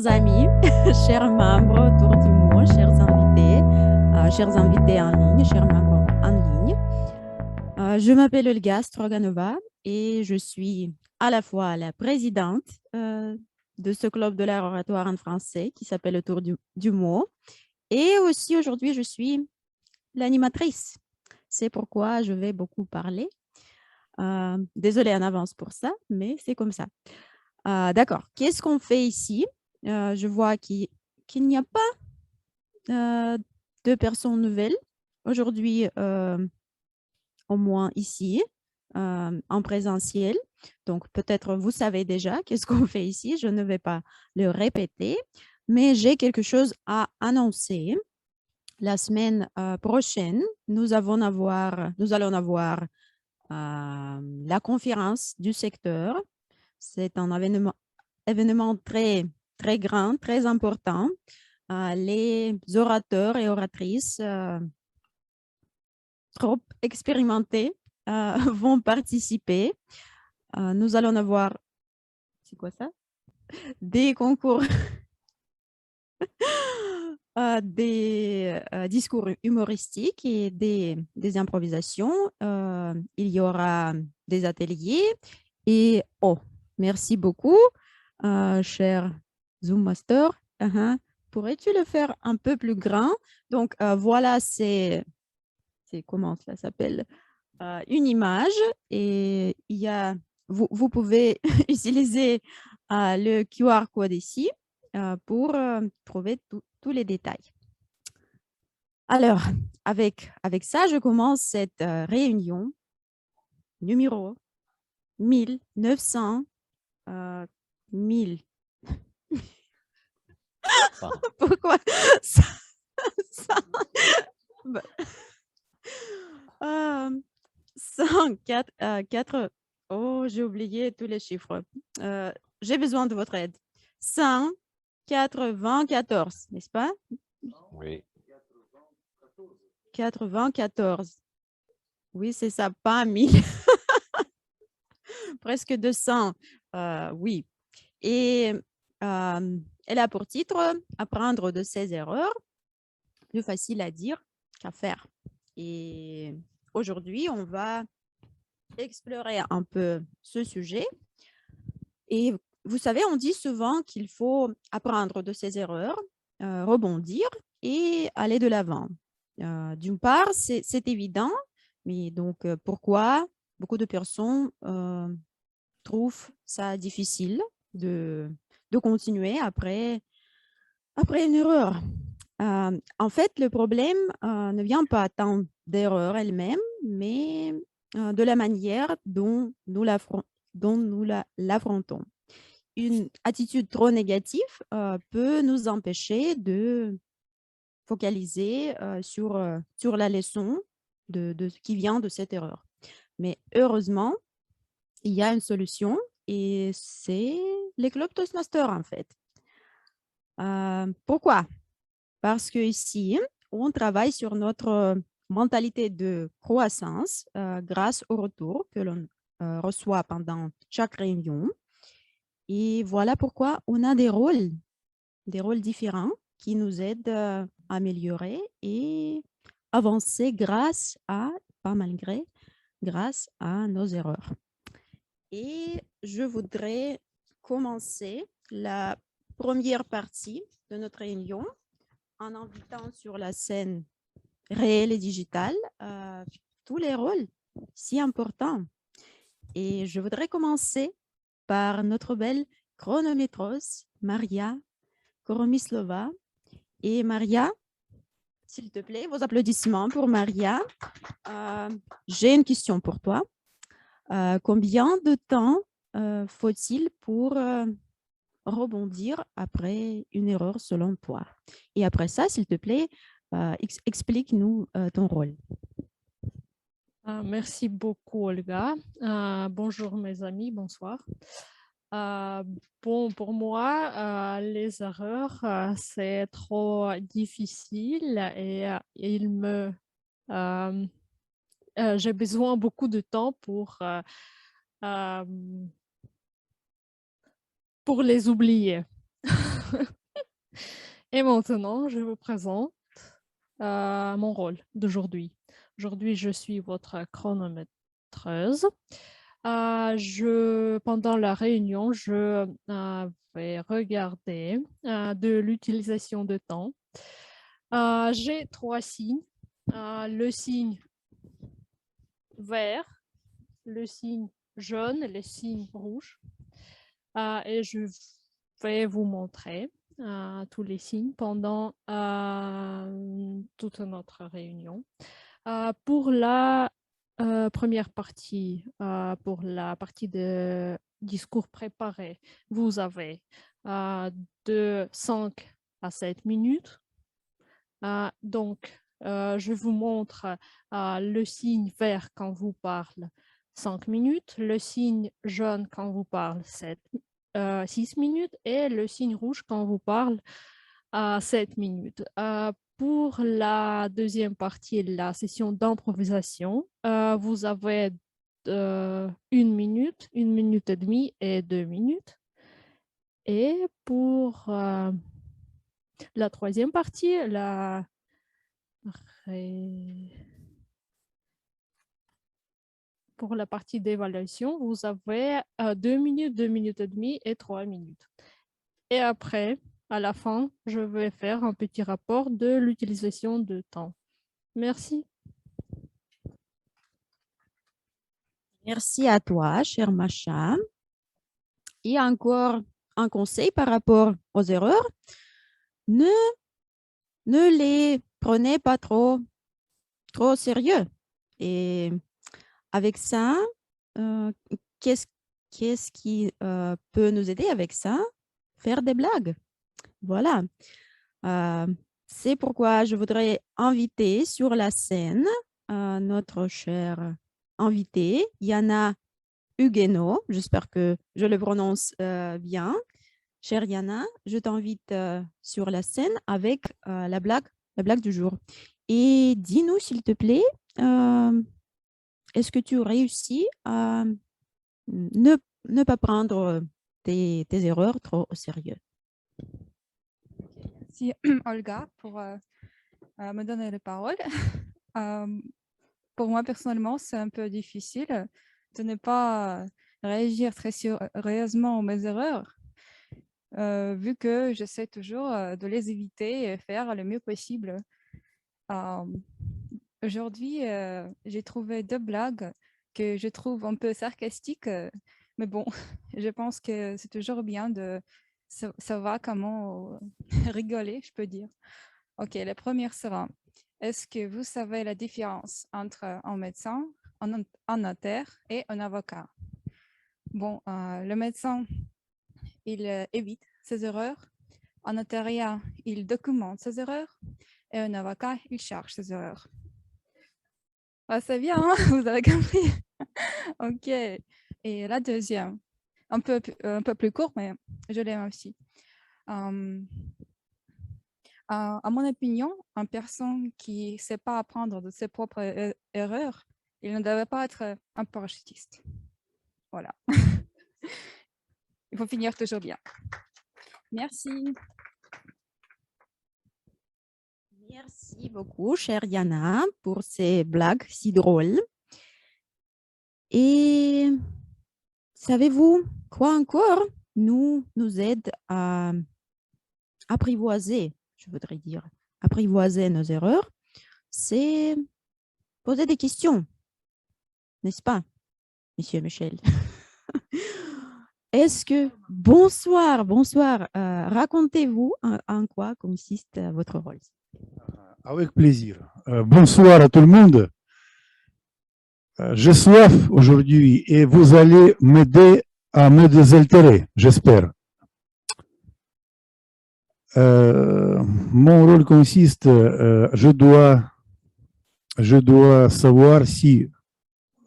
Amis, chers membres autour du monde, chers invités en ligne, chers membres en ligne. Je m'appelle Olga Stroganova et je suis à la fois la présidente de ce club de l'art oratoire en français qui s'appelle Autour du mot et aussi aujourd'hui je suis l'animatrice. C'est pourquoi je vais beaucoup parler. Désolée en avance pour ça, mais c'est comme ça. D'accord. Qu'est-ce qu'on fait ici? Je vois qu'il n'y a pas de personnes nouvelles aujourd'hui, au moins ici, en présentiel. Donc, peut-être vous savez déjà qu'est-ce qu'on fait ici. Je ne vais pas le répéter, mais j'ai quelque chose à annoncer. La semaine prochaine, nous allons avoir la conférence du secteur. C'est un événement très, très grand, très important. Les orateurs et oratrices trop expérimentés vont participer. Nous allons avoir, c'est quoi ça? Des concours, des discours humoristiques et des improvisations. Il y aura des ateliers et, oh, merci beaucoup, cher Zoom Master. Pourrais-tu le faire un peu plus grand? Donc, voilà, c'est comment ça s'appelle? Une image et vous pouvez utiliser le QR code ici pour trouver tous les détails. Alors, avec ça, je commence cette réunion numéro 1900. 1000. Pourquoi ça, ça, bah, 104, 4. Oh, j'ai oublié tous les chiffres. J'ai besoin de votre aide. 194, n'est-ce pas? Oui. 94. Oui, c'est ça, pas 1000. Presque 200. Oui. Et elle a pour titre apprendre de ses erreurs, plus facile à dire qu'à faire. Et aujourd'hui, on va explorer un peu ce sujet. Et vous savez, on dit souvent qu'il faut apprendre de ses erreurs, rebondir et aller de l'avant. D'une part, c'est évident, mais donc pourquoi beaucoup de personnes trouvent ça difficile de continuer après une erreur? En fait, le problème ne vient pas tant d'erreur elle-même, mais de la manière dont nous l'affrontons. Une attitude trop négative peut nous empêcher de focaliser sur la leçon de ce qui vient de cette erreur. Mais heureusement, il y a une solution et c'est les clubs Toastmasters en fait. Pourquoi? Parce que ici, on travaille sur notre mentalité de croissance grâce au retour que l'on reçoit pendant chaque réunion. Et voilà pourquoi on a des rôles différents qui nous aident à améliorer et avancer pas malgré, grâce à nos erreurs. Et je voudrais commencer la première partie de notre réunion en invitant sur la scène réelle et digitale tous les rôles si importants. Et je voudrais commencer par notre belle chronométreuse, Maria Koromislova. Et Maria, s'il te plaît, vos applaudissements pour Maria. J'ai une question pour toi. Combien de temps faut-il pour rebondir après une erreur selon toi? Et après ça, s'il te plaît, explique-nous ton rôle. Merci beaucoup, Olga. Bonjour, mes amis, bonsoir. Bon, pour moi, les erreurs, c'est trop difficile et j'ai besoin beaucoup de temps pour les oublier. Et maintenant, je vous présente mon rôle d'aujourd'hui. Aujourd'hui, je suis votre chronométreuse. Pendant la réunion, je vais regarder de l'utilisation de temps. J'ai 3 signes. Le signe vert, le signe jaune, le signe rouge. Et je vais vous montrer tous les signes pendant toute notre réunion. Pour la première partie, pour la partie de discours préparé, vous avez de 5 à 7 minutes. Donc, je vous montre le signe vert quand vous parle 5 minutes, le signe jaune quand vous parle 6 minutes et le signe rouge quand vous parle 7 minutes. Pour la deuxième partie, la session d'improvisation, vous avez 1 minute, 1 minute et demie et 2 minutes. Et pour la troisième partie, pour la partie d'évaluation, vous avez 2 minutes, 2 minutes et demie et 3 minutes. Et après, à la fin, je vais faire un petit rapport de l'utilisation de temps. Merci. Merci à toi, cher Macha. Et encore un conseil par rapport aux erreurs. Ne les prenez pas trop au sérieux. Et avec ça, qu'est-ce qui peut nous aider avec ça? Faire des blagues. Voilà. C'est pourquoi je voudrais inviter sur la scène notre chère invitée, Yana Huguenot. J'espère que je le prononce bien. Chère Yana, je t'invite sur la scène avec la blague du jour. Et dis-nous, s'il te plaît, est-ce que tu réussis à ne pas prendre tes erreurs trop au sérieux? Merci Olga pour me donner la parole. Pour moi, personnellement, c'est un peu difficile de ne pas réagir très sérieusement aux mes erreurs, vu que j'essaie toujours de les éviter et faire le mieux possible. Aujourd'hui, j'ai trouvé 2 blagues que je trouve un peu sarcastiques, mais bon, je pense que c'est toujours bien de savoir comment rigoler, je peux dire. Ok, la première sera, est-ce que vous savez la différence entre un médecin, un notaire et un avocat? Bon, le médecin, il évite ses erreurs. Un notariat, il documente ses erreurs. Et un avocat, il cherche ses erreurs. Ah, c'est bien, hein? Vous avez compris. Ok. Et la deuxième, un peu plus court, mais je l'aime aussi. À mon opinion, une personne qui ne sait pas apprendre de ses propres erreurs, il ne devrait pas être un parachutiste. Voilà. Il faut finir toujours bien. Merci. Merci beaucoup, chère Yana, pour ces blagues si drôles. Et savez-vous quoi encore nous aide à apprivoiser, je voudrais dire, apprivoiser nos erreurs, c'est poser des questions, n'est-ce pas, Monsieur Michel? Est-ce que, bonsoir, racontez-vous en quoi consiste votre rôle? Avec plaisir. Bonsoir à tout le monde. J'ai soif aujourd'hui et vous allez m'aider à me désaltérer, j'espère. Mon rôle consiste, je dois savoir si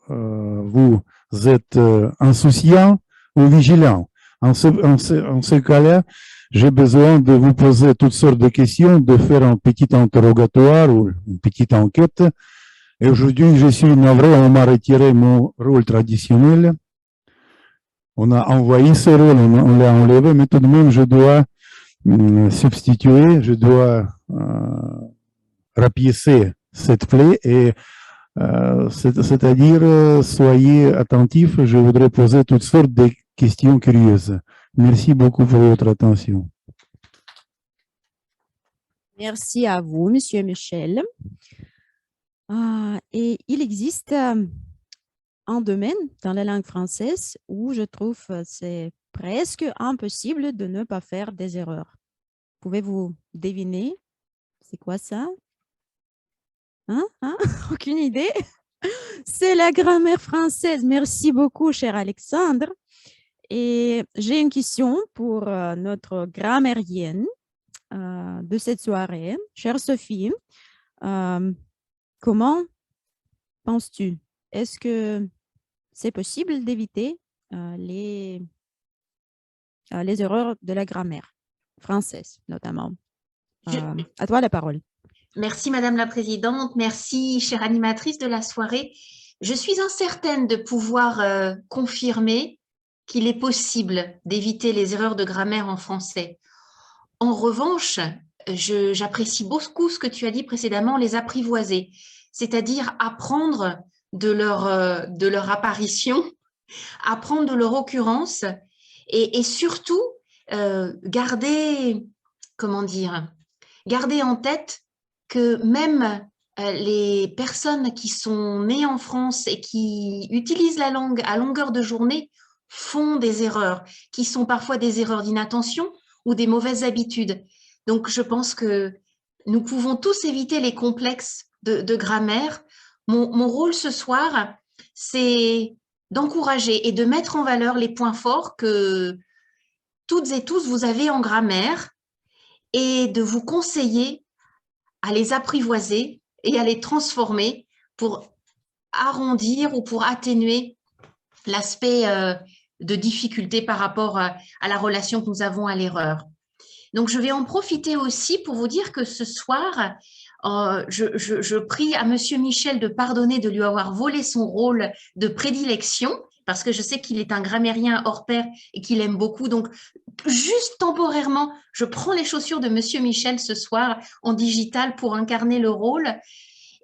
vous êtes insouciant ou vigilant. En ce cas-là, j'ai besoin de vous poser toutes sortes de questions, de faire un petit interrogatoire ou une petite enquête. Et aujourd'hui, je suis navré, on m'a retiré mon rôle traditionnel. On a envoyé ce rôle, on l'a enlevé, mais tout de même, je dois substituer, je dois rapiécer cette plaie et c'est-à-dire, soyez attentifs, je voudrais poser toutes sortes de questions curieuses. Merci beaucoup pour votre attention. Merci à vous, Monsieur Michel. Et il existe un domaine dans la langue française où je trouve c'est presque impossible de ne pas faire des erreurs. Pouvez-vous deviner? C'est quoi ça? Hein? Aucune idée? C'est la grammaire française. Merci beaucoup, cher Alexandre. Et j'ai une question pour notre grammairienne de cette soirée. Chère Sophie, comment penses-tu? Est-ce que c'est possible d'éviter les erreurs de la grammaire française, notamment? À toi la parole. Merci, Madame la Présidente. Merci, chère animatrice de la soirée. Je suis incertaine de pouvoir confirmer qu'il est possible d'éviter les erreurs de grammaire en français. En revanche, j'apprécie beaucoup ce que tu as dit précédemment, les apprivoiser, c'est-à-dire apprendre de leur apparition, apprendre de leur occurrence et surtout garder, garder en tête que même les personnes qui sont nées en France et qui utilisent la langue à longueur de journée font des erreurs, qui sont parfois des erreurs d'inattention ou des mauvaises habitudes. Donc, je pense que nous pouvons tous éviter les complexes de grammaire. Mon rôle ce soir, c'est d'encourager et de mettre en valeur les points forts que toutes et tous vous avez en grammaire et de vous conseiller à les apprivoiser et à les transformer pour arrondir ou pour atténuer l'aspect de difficulté par rapport à la relation que nous avons à l'erreur. Donc, je vais en profiter aussi pour vous dire que ce soir, je prie à Monsieur Michel de pardonner de lui avoir volé son rôle de prédilection, parce que je sais qu'il est un grammairien hors pair et qu'il aime beaucoup. Donc, juste temporairement, je prends les chaussures de Monsieur Michel ce soir en digital pour incarner le rôle.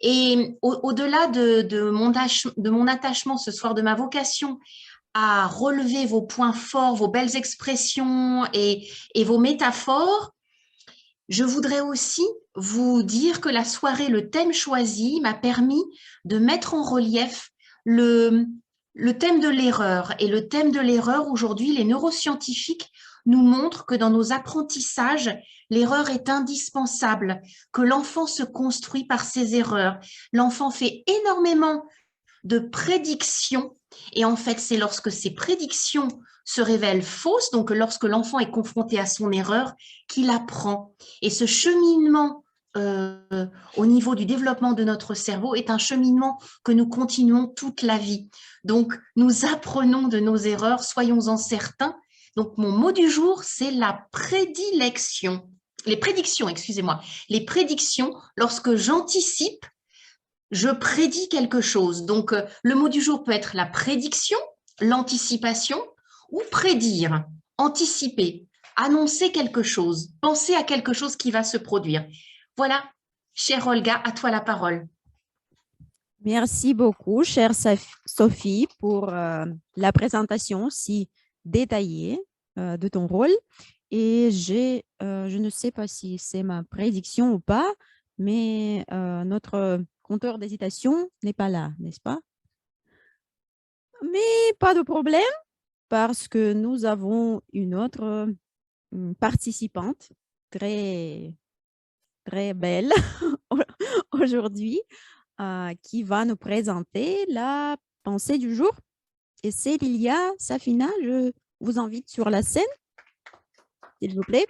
Et au-delà de mon attachement ce soir, de ma vocation à relever vos points forts, vos belles expressions et vos métaphores, je voudrais aussi vous dire que la soirée, le thème choisi m'a permis de mettre en relief le thème de l'erreur. Et le thème de l'erreur, aujourd'hui, les neuroscientifiques nous montrent que dans nos apprentissages, l'erreur est indispensable, que l'enfant se construit par ses erreurs. L'enfant fait énormément de prédictions et en fait, c'est lorsque ces prédictions se révèlent fausses, donc lorsque l'enfant est confronté à son erreur, qu'il apprend. Et ce cheminement au niveau du développement de notre cerveau est un cheminement que nous continuons toute la vie. Donc, nous apprenons de nos erreurs, soyons-en certains. Donc, mon mot du jour, c'est la prédilection. Les prédictions, excusez-moi. Les prédictions, lorsque j'anticipe, je prédis quelque chose. Donc, le mot du jour peut être la prédiction, l'anticipation ou prédire, anticiper, annoncer quelque chose, penser à quelque chose qui va se produire. Voilà, chère Olga, à toi la parole. Merci beaucoup, chère Sophie, pour la présentation si détaillée de ton rôle. Et je ne sais pas si c'est ma prédiction ou pas, mais notre compteur d'hésitation n'est pas là, n'est-ce pas? Mais pas de problème, parce que nous avons une autre participante très, très belle aujourd'hui qui va nous présenter la pensée du jour. Et c'est Lilia Safina. Je vous invite sur la scène, s'il vous plaît.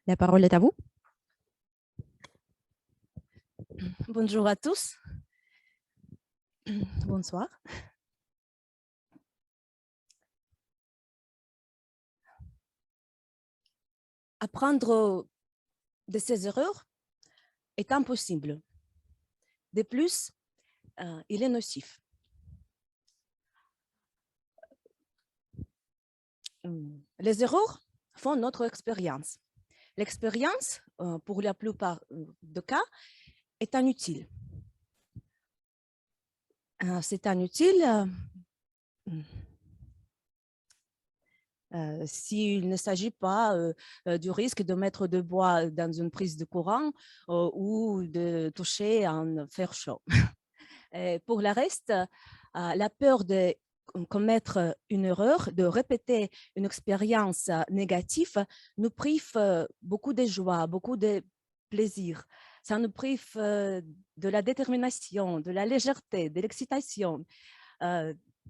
La parole est à vous. Bonjour à tous. Bonsoir. Apprendre de ses erreurs est impossible. De plus, il est nocif. Les erreurs font notre expérience. L'expérience, pour la plupart des cas, est inutile. C'est inutile s'il ne s'agit pas du risque de mettre de bois dans une prise de courant ou de toucher un fer chaud. Pour le reste, la peur de commettre une erreur, de répéter une expérience négative, nous prive beaucoup de joie, beaucoup de plaisir. Ça nous prive de la détermination, de la légèreté, de l'excitation.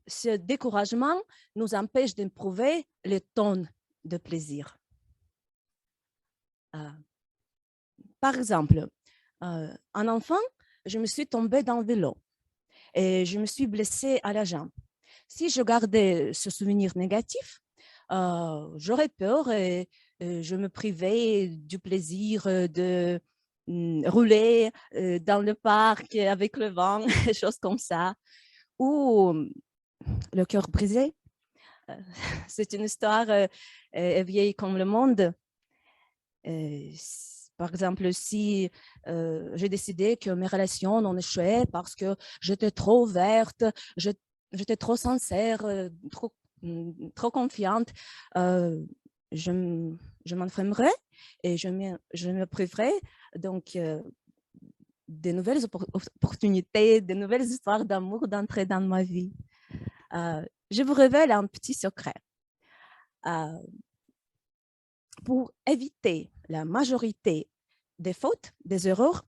Ce découragement nous empêche d'éprouver les tonnes de plaisir. Par exemple, un enfant, je me suis tombée dans le vélo et je me suis blessée à la jambe. Si je gardais ce souvenir négatif, j'aurais peur et je me privais du plaisir de rouler dans le parc avec le vent, des choses comme ça. Ou le cœur brisé. C'est une histoire vieille comme le monde. Par exemple, si j'ai décidé que mes relations ont échoué parce que j'étais trop ouverte, j'étais trop sincère, trop confiante, je m'enfermerai et je me priverai donc des nouvelles opportunités, des nouvelles histoires d'amour d'entrer dans ma vie. Je vous révèle un petit secret. Pour éviter la majorité des fautes, des erreurs,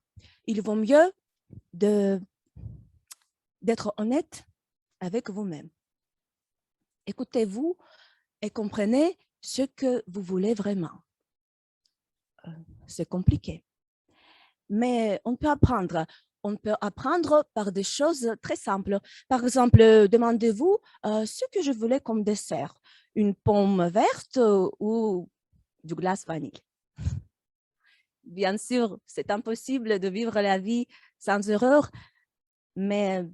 il vaut mieux d'être honnête avec vous-même. Écoutez-vous et comprenez ce que vous voulez vraiment. C'est compliqué, mais on peut apprendre. On peut apprendre par des choses très simples. Par exemple, demandez-vous ce que je voulais comme dessert. Une pomme verte ou du glace vanille. Bien sûr, c'est impossible de vivre la vie sans erreur, mais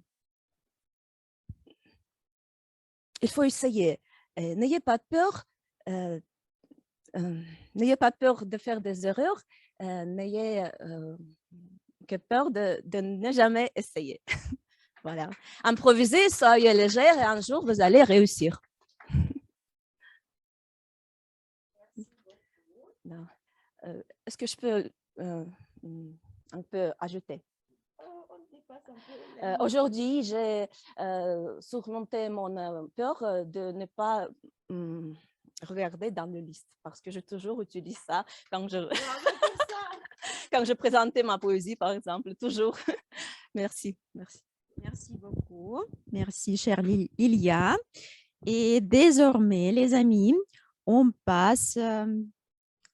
il faut essayer. N'ayez pas peur. N'ayez pas peur de faire des erreurs. N'ayez que peur de ne jamais essayer. Voilà. Improvisez, soyez légère et un jour, vous allez réussir. Est-ce que je peux un peu ajouter? Aujourd'hui, j'ai surmonté mon peur de ne pas regarder dans le liste parce que je toujours utilise ça quand quand je présentais ma poésie, par exemple, toujours. Merci, merci. Merci beaucoup. Merci, chère Lilia. Et désormais, les amis, on passe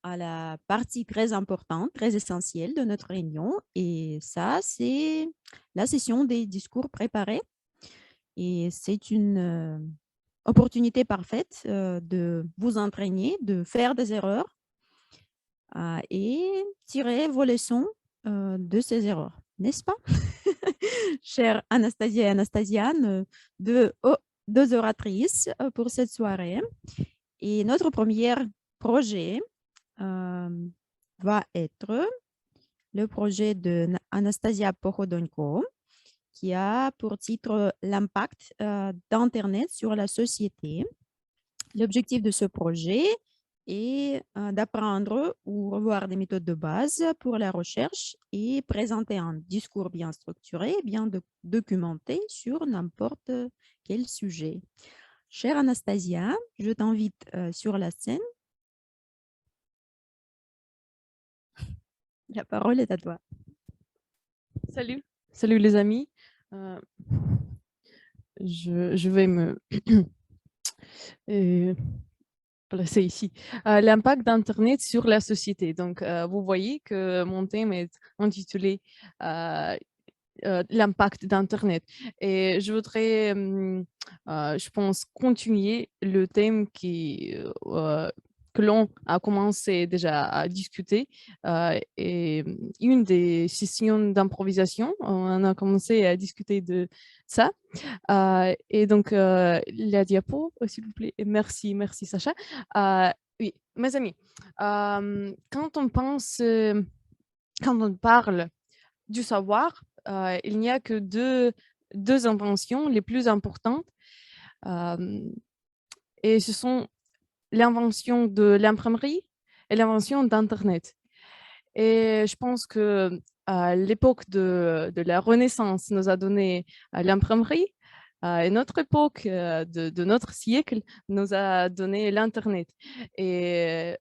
à la partie très importante, très essentielle de notre réunion. Et ça, c'est la session des discours préparés. Et c'est une opportunité parfaite de vous entraîner, de faire des erreurs et tirer vos leçons de ces erreurs, n'est-ce pas? Chère Anastasia et Anastasiane, deux oratrices pour cette soirée. Et notre premier projet va être le projet de Anastasia Pochodonko, qui a pour titre l'impact d'Internet sur la société. L'objectif de ce projet est d'apprendre ou revoir des méthodes de base pour la recherche et présenter un discours bien structuré, bien documenté sur n'importe quel sujet. Chère Anastasia, je t'invite sur la scène. La parole est à toi. Salut, salut les amis. Je vais me placer ici. L'impact d'Internet sur la société. Donc, vous voyez que mon thème est intitulé l'impact d'Internet. Et je voudrais, je pense, continuer le thème que l'on a commencé déjà à discuter. Et une des sessions d'improvisation, on a commencé à discuter de ça. Et donc, la diapo, s'il vous plaît. Merci, merci Sacha. Oui, mes amis, quand on pense, quand on parle du savoir, il n'y a que deux inventions les plus importantes. Et ce sont l'invention de l'imprimerie et l'invention d'Internet. Et je pense que l'époque de la Renaissance nous a donné l'imprimerie et notre époque de notre siècle nous a donné l'Internet. Et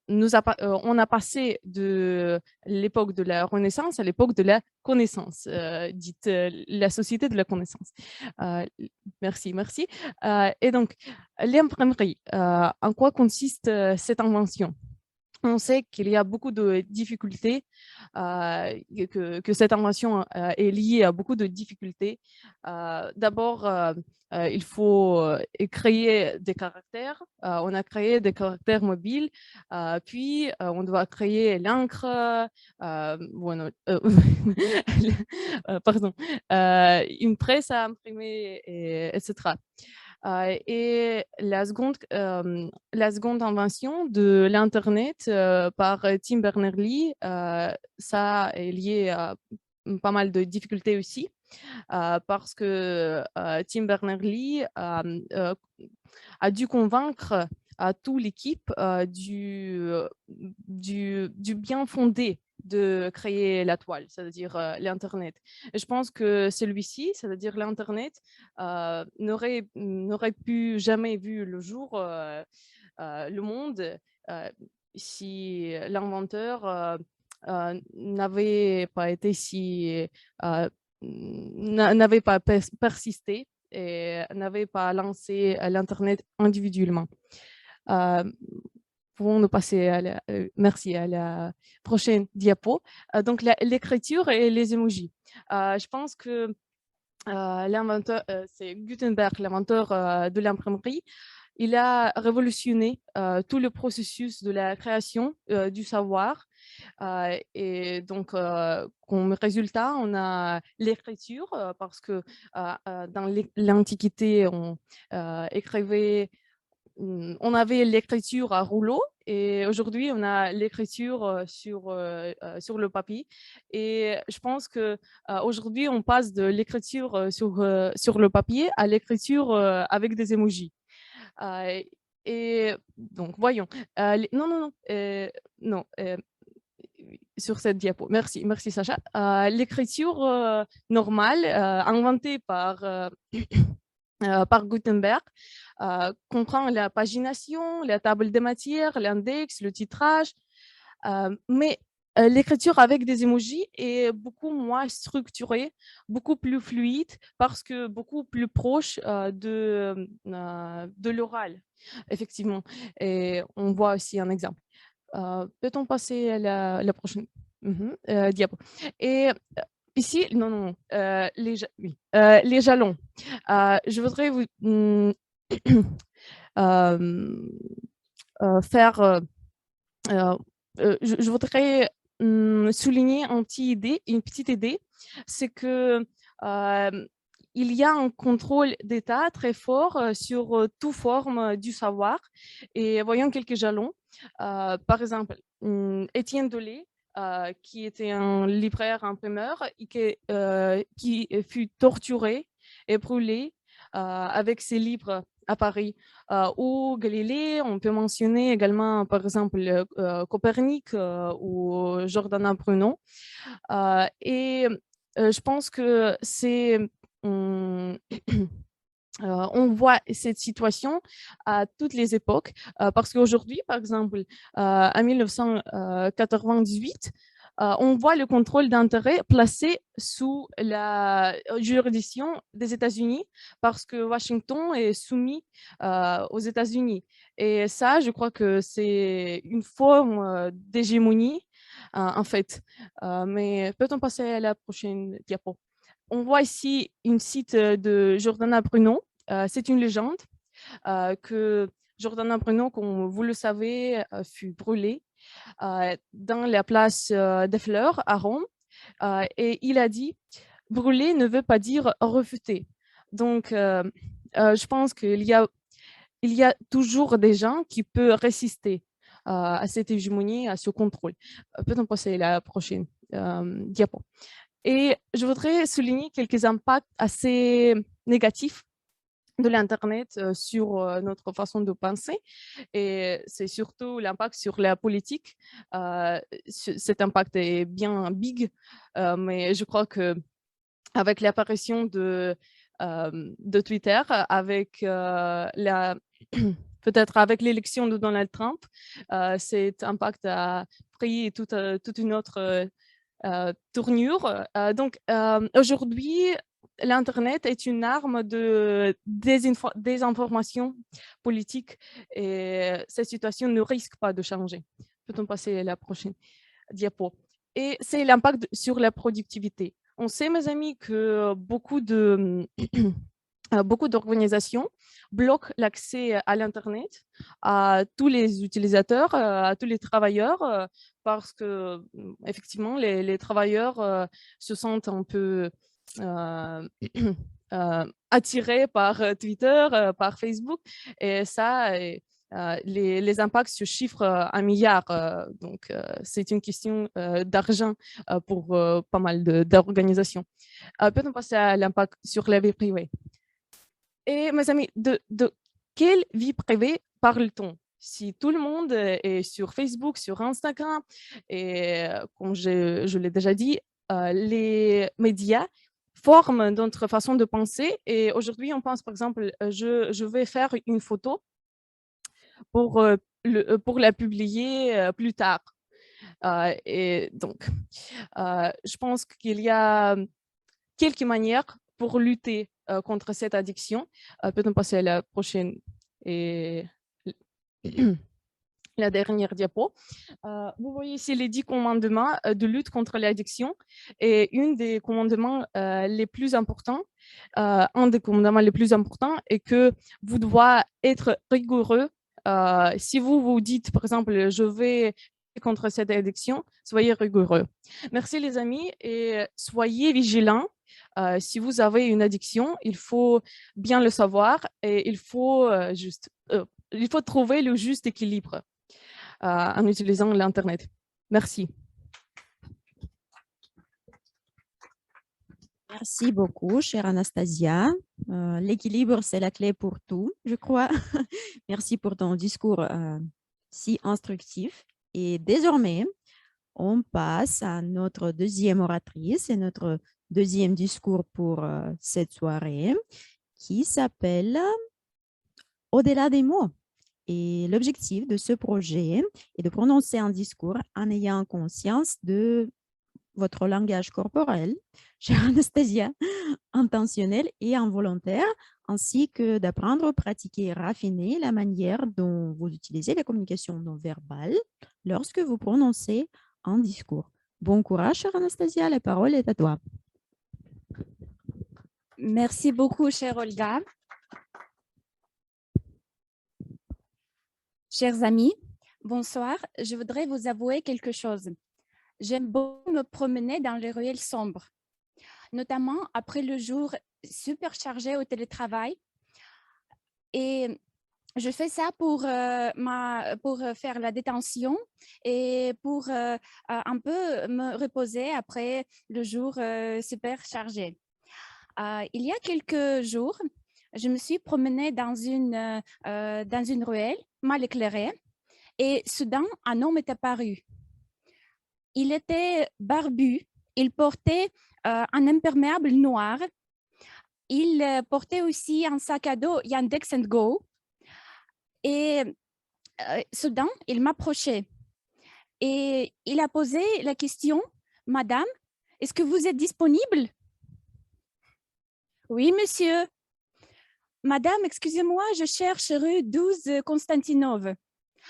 on a passé de l'époque de la Renaissance à l'époque de la connaissance, dite la société de la connaissance. Merci, merci. Et donc, l'imprimerie, en quoi consiste cette invention? On sait qu'il y a beaucoup de difficultés, que cette invention est liée à beaucoup de difficultés. D'abord, il faut créer des caractères. On a créé des caractères mobiles, puis on doit créer l'encre, pardon, une presse à imprimer, etc. Et la seconde invention de l'Internet par Tim Berners-Lee, ça est lié à pas mal de difficultés aussi, parce que Tim Berners-Lee a dû convaincre à toute l'équipe du bien fondé de créer la toile, c'est-à-dire l'Internet. Et je pense que celui-ci, c'est-à-dire l'Internet, n'aurait pu jamais vu le jour, le monde, si l'inventeur n'avait pas été n'avait pas persisté et n'avait pas lancé l'Internet individuellement. Pouvons-nous passer merci, à la prochaine diapo. Donc, l'écriture et les emojis. Je pense que l'inventeur, c'est Gutenberg, l'inventeur de l'imprimerie. Il a révolutionné tout le processus de la création du savoir. Et donc, comme résultat, on a l'écriture, parce que dans l'Antiquité, on avait l'écriture à rouleau et aujourd'hui, on a l'écriture sur le papier. Et je pense qu'aujourd'hui, on passe de l'écriture sur le papier à l'écriture avec des emojis. Et donc, voyons. Non, sur cette diapo. Merci, merci Sacha. L'écriture normale, inventée par Gutenberg, comprend la pagination, la table des matières, l'index, le titrage, mais l'écriture avec des emojis est beaucoup moins structurée, beaucoup plus fluide, parce que beaucoup plus proche de l'oral, effectivement. Et on voit aussi un exemple. Peut-on passer à la prochaine diapo? Et ici, non, les jalons. Je voudrais vous faire... je voudrais souligner une petite idée, c'est que il y a un contrôle d'État très fort sur toute forme du savoir. Et voyons quelques jalons. Par exemple, Étienne Dolé, qui était un libraire imprimeur qui fut torturé et brûlé avec ses livres à Paris. Ou Galilée, on peut mentionner également par exemple Copernic ou Giordano Bruno. Et je pense que c'est... on voit cette situation à toutes les époques, parce qu'aujourd'hui, par exemple, en 1998, on voit le contrôle d'intérêt placé sous la juridiction des États-Unis, parce que Washington est soumis aux États-Unis. Et ça, je crois que c'est une forme d'hégémonie, en fait. Mais peut-on passer à la prochaine diapo? On voit ici une cite de Giordano Bruno. C'est une légende que Giordano Bruno, comme vous le savez, fut brûlé dans la place des Fleurs à Rome. Et il a dit, brûler ne veut pas dire refuter. Donc, je pense qu'il y a toujours des gens qui peuvent résister à cette hégémonie, à ce contrôle. Peut-on passer à la prochaine diapo. Et je voudrais souligner quelques impacts assez négatifs de l'Internet sur notre façon de penser. Et c'est surtout l'impact sur la politique. Cet impact est bien big, mais je crois que avec l'apparition de Twitter, avec peut-être avec l'élection de Donald Trump, cet impact a pris toute une autre tournure. Donc, aujourd'hui, l'Internet est une arme de désinformation politique et cette situation ne risque pas de changer. Peut-on passer à la prochaine diapo? Et c'est l'impact sur la productivité. On sait, mes amis, que beaucoup d'organisations bloquent l'accès à l'Internet à tous les utilisateurs, à tous les travailleurs, parce que, effectivement, les travailleurs se sentent un peu attirés par Twitter, par Facebook, et ça, les impacts se chiffrent en milliards. Donc, c'est une question d'argent pour pas mal d'organisations. Peut-on passer à l'impact sur la vie privée? Et mes amis, de quelle vie privée parle-t-on? Si tout le monde est sur Facebook, sur Instagram, et comme je l'ai déjà dit, les médias forment notre façon de penser. Et aujourd'hui, on pense, par exemple, je vais faire une photo pour la publier plus tard. Et donc, je pense qu'il y a quelques manières pour lutter contre cette addiction. Peut-on passer à la prochaine et la dernière diapo. Vous voyez ici les 10 commandements de lutte contre l'addiction. Et un des commandements les plus importants, est que vous devez être rigoureux. Si vous vous dites, par exemple, je vais contre cette addiction, soyez rigoureux. Merci les amis et soyez vigilants. Si vous avez une addiction, il faut bien le savoir et il faut trouver le juste équilibre en utilisant l'Internet. Merci. Merci beaucoup, chère Anastasia. L'équilibre, c'est la clé pour tout, je crois. Merci pour ton discours si instructif. Et désormais, on passe à notre deuxième oratrice et notre deuxième discours pour cette soirée qui s'appelle « Au-delà des mots ». Et l'objectif de ce projet est de prononcer un discours en ayant conscience de votre langage corporel, chère Anastasia, intentionnel et involontaire, ainsi que d'apprendre, pratiquer et raffiner la manière dont vous utilisez la communication non verbale lorsque vous prononcez un discours. Bon courage, chère Anastasia, la parole est à toi. Merci beaucoup, chère Olga. Chers amis, bonsoir. Je voudrais vous avouer quelque chose. J'aime beaucoup me promener dans les ruelles sombres, notamment après le jour super chargé au télétravail. Et je fais ça pour faire la détention et pour un peu me reposer après le jour super chargé. Il y a quelques jours, je me suis promenée dans une ruelle mal éclairée et soudain, un homme est apparu. Il était barbu, il portait un imperméable noir, il portait aussi un sac à dos Yandex & Go et soudain, il m'approchait et il a posé la question « Madame, est-ce que vous êtes disponible ?» « Oui, monsieur. »« Madame, excusez-moi, je cherche rue 12 Constantinov. »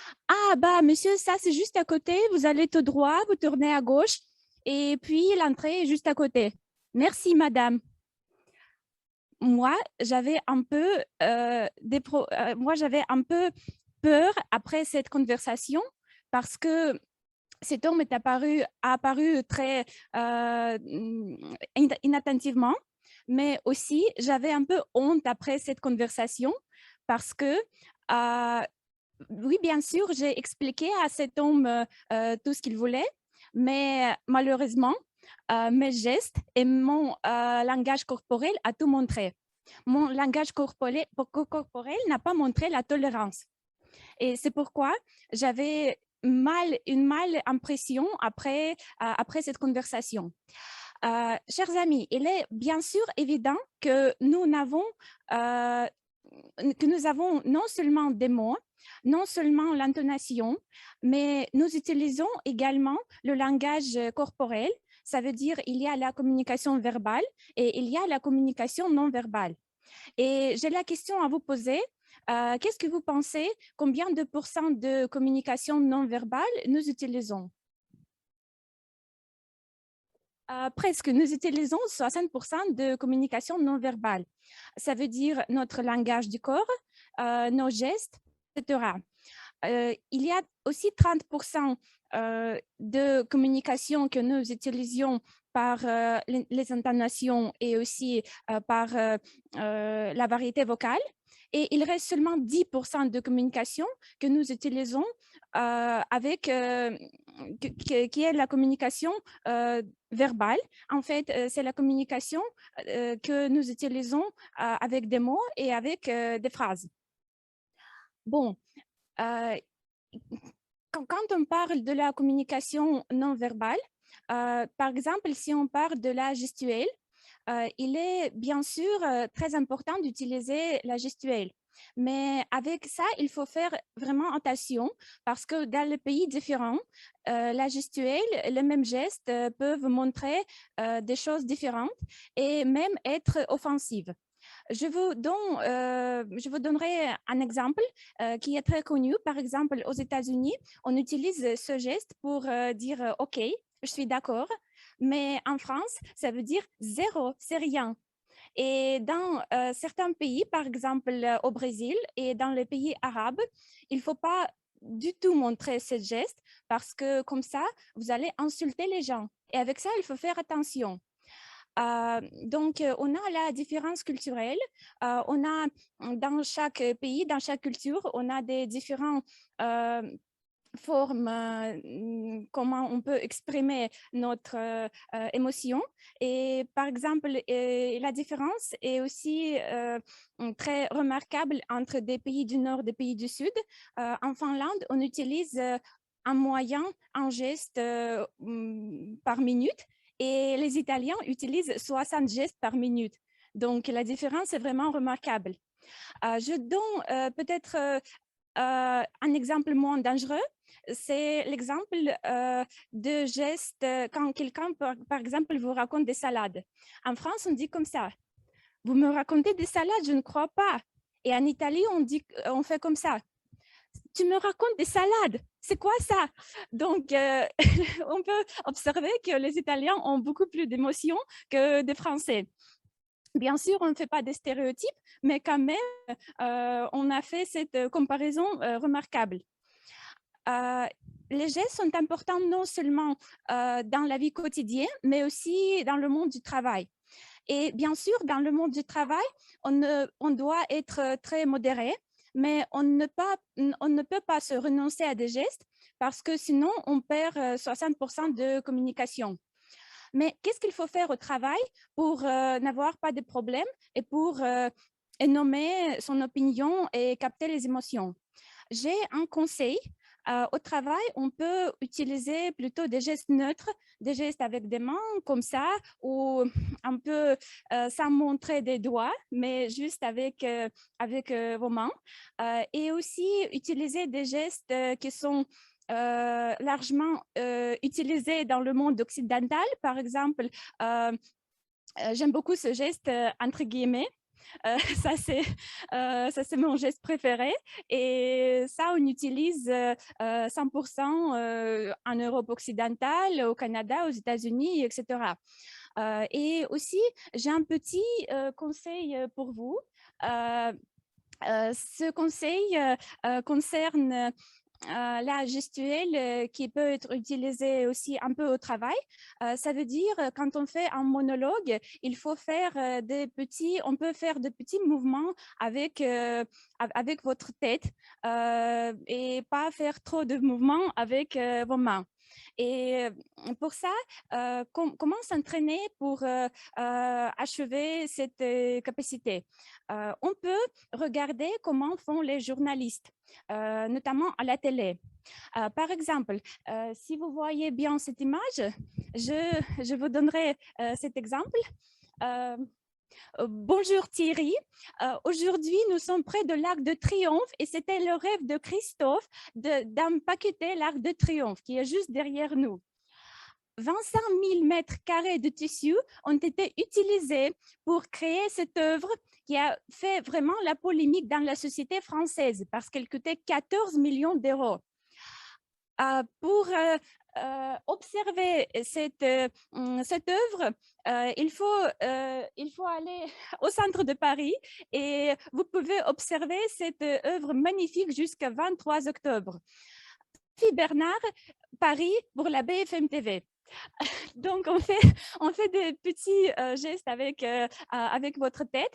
« Ah, bah, monsieur, ça, c'est juste à côté. Vous allez tout droit, vous tournez à gauche et puis l'entrée est juste à côté. Merci, madame. » moi, j'avais un peu, j'avais un peu peur après cette conversation parce que cet homme a apparu très inattentivement, mais aussi j'avais un peu honte après cette conversation parce que, oui, bien sûr, j'ai expliqué à cet homme tout ce qu'il voulait, mais malheureusement, mes gestes et mon langage corporel a tout montré. Mon langage corporel n'a pas montré la tolérance. Et c'est pourquoi j'avais une mal impression après cette conversation. Chers amis, il est bien sûr évident que nous avons non seulement des mots, non seulement l'intonation, mais nous utilisons également le langage corporel. Ça veut dire il y a la communication verbale et il y a la communication non verbale. Et j'ai la question à vous poser. Qu'est-ce que vous pensez? Combien de pourcents de communication non verbale nous utilisons? Presque, nous utilisons 60% de communication non verbale. Ça veut dire notre langage du corps, nos gestes, etc. Il y a aussi 30% de communication que nous utilisions par les intonations et aussi par la variété vocale. Et il reste seulement 10% de communication que nous utilisons qui est la communication verbale. En fait, c'est la communication que nous utilisons avec des mots et avec des phrases. Bon, quand on parle de la communication non verbale, par exemple, si on parle de la gestuelle, il est bien sûr très important d'utiliser la gestuelle. Mais avec ça, il faut faire vraiment attention parce que dans les pays différents, la gestuelle, les mêmes gestes peuvent montrer des choses différentes et même être offensives. Je vous donnerai un exemple qui est très connu. Par exemple, aux États-Unis, on utilise ce geste pour dire « OK, je suis d'accord ». Mais en France, ça veut dire « zéro », c'est rien. Et dans certains pays, par exemple au Brésil et dans les pays arabes, il ne faut pas du tout montrer ce geste parce que comme ça, vous allez insulter les gens. Et avec ça, il faut faire attention. Donc, on a la différence culturelle. On a dans chaque pays, dans chaque culture, on a des différentes formes, comment on peut exprimer notre émotion. Et par exemple, la différence est aussi très remarquable entre des pays du Nord et des pays du Sud. En Finlande, on utilise en moyenne un geste par minute. Et les Italiens utilisent 60 gestes par minute. Donc, la différence est vraiment remarquable. Je donne peut-être un exemple moins dangereux. C'est l'exemple de gestes quand quelqu'un, par exemple, vous raconte des salades. En France, on dit comme ça. Vous me racontez des salades, je ne crois pas. Et en Italie, on fait comme ça. Tu me racontes des salades, c'est quoi ça? Donc, on peut observer que les Italiens ont beaucoup plus d'émotions que des Français. Bien sûr, on ne fait pas des stéréotypes, mais quand même, on a fait cette comparaison remarquable. Les gestes sont importants non seulement dans la vie quotidienne, mais aussi dans le monde du travail. Et bien sûr, dans le monde du travail, on doit être très modéré, mais on ne peut pas se renoncer à des gestes parce que sinon, on perd 60% de communication. Mais qu'est-ce qu'il faut faire au travail pour n'avoir pas de problème et pour nommer son opinion et capter les émotions? J'ai un conseil. Au travail, on peut utiliser plutôt des gestes neutres, des gestes avec des mains comme ça, ou un peu sans montrer des doigts, mais juste avec vos mains. Et aussi utiliser des gestes qui sont largement utilisés dans le monde occidental. Par exemple, j'aime beaucoup ce geste entre guillemets. Ça, c'est mon geste préféré. Et ça, on utilise 100% en Europe occidentale, au Canada, aux États-Unis, etc. Et aussi, j'ai un petit conseil pour vous. Ce conseil concerne la gestuelle qui peut être utilisée aussi un peu au travail. Ça veut dire quand on fait un monologue, il faut faire on peut faire de petits mouvements avec votre tête et pas faire trop de mouvements avec vos mains. Et pour ça, comment s'entraîner pour achever cette capacité? On peut regarder comment font les journalistes, notamment à la télé. Par exemple, si vous voyez bien cette image, je vous donnerai cet exemple. Bonjour Thierry, aujourd'hui nous sommes près de l'Arc de Triomphe et c'était le rêve de Christophe d'empaqueter l'Arc de Triomphe qui est juste derrière nous. 25 000 mètres carrés de tissu ont été utilisés pour créer cette œuvre qui a fait vraiment la polémique dans la société française parce qu'elle coûtait 14 millions d'euros. Pour observer cette œuvre, il faut aller au centre de Paris et vous pouvez observer cette œuvre magnifique jusqu'à 23 octobre. Sophie Bernard, Paris pour la BFM TV. Donc, on fait des petits gestes avec votre tête.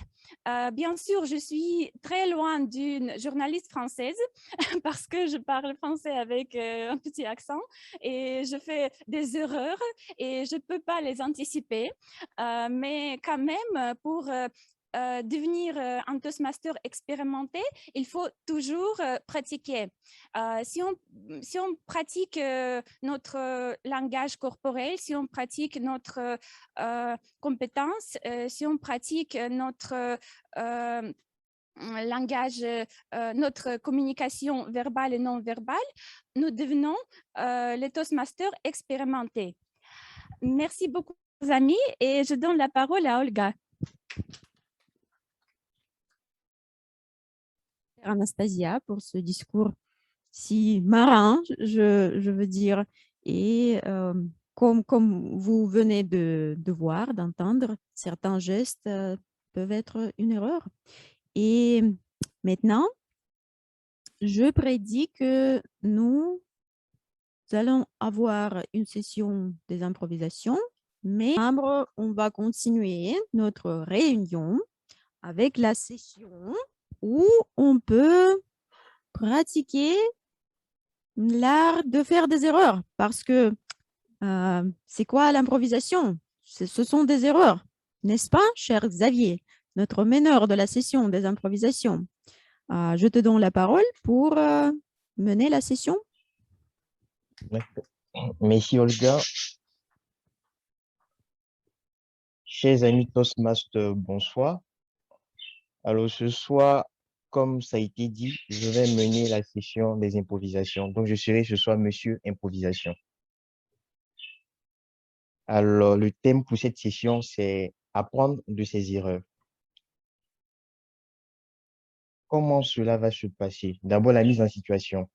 Bien sûr, je suis très loin d'une journaliste française parce que je parle français avec un petit accent et je fais des erreurs et je ne peux pas les anticiper. Mais quand même, pour devenir un Toastmaster expérimenté, il faut toujours pratiquer. Si on pratique notre langage corporel, si on pratique notre compétence, si on pratique notre langage, notre communication verbale et non verbale, nous devenons les Toastmasters expérimentés. Merci beaucoup, amis, et je donne la parole à Olga. Anastasia, pour ce discours si marin, je veux dire. Et comme vous venez de voir, d'entendre, certains gestes peuvent être une erreur. Et maintenant, je prédis que nous allons avoir une session des improvisations, mais on va continuer notre réunion avec la session où on peut pratiquer l'art de faire des erreurs parce que c'est quoi l'improvisation? Ce sont des erreurs, n'est-ce pas, cher Xavier, notre meneur de la session des improvisations? Je te donne la parole pour mener la session. Merci Olga. Chers amis Toastmasters, bonsoir. Alors ce soir, comme ça a été dit, je vais mener la session des improvisations. Donc je serai ce soir Monsieur Improvisation. Alors le thème pour cette session, c'est apprendre de ses erreurs. Comment cela va se passer? D'abord la mise en situation.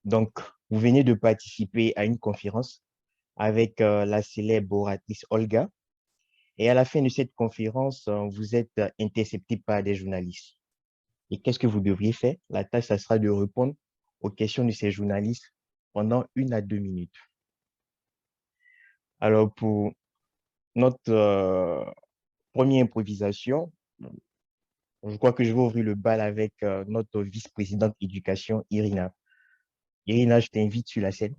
Donc vous venez de participer à une conférence avec la célèbre oratrice Olga. Et à la fin de cette conférence, vous êtes intercepté par des journalistes. Et qu'est-ce que vous devriez faire? La tâche, ça sera de répondre aux questions de ces journalistes pendant 1 à 2 minutes. Alors, pour notre première improvisation, je crois que je vais ouvrir le bal avec notre vice-présidente éducation, Irina. Irina, je t'invite sur la scène.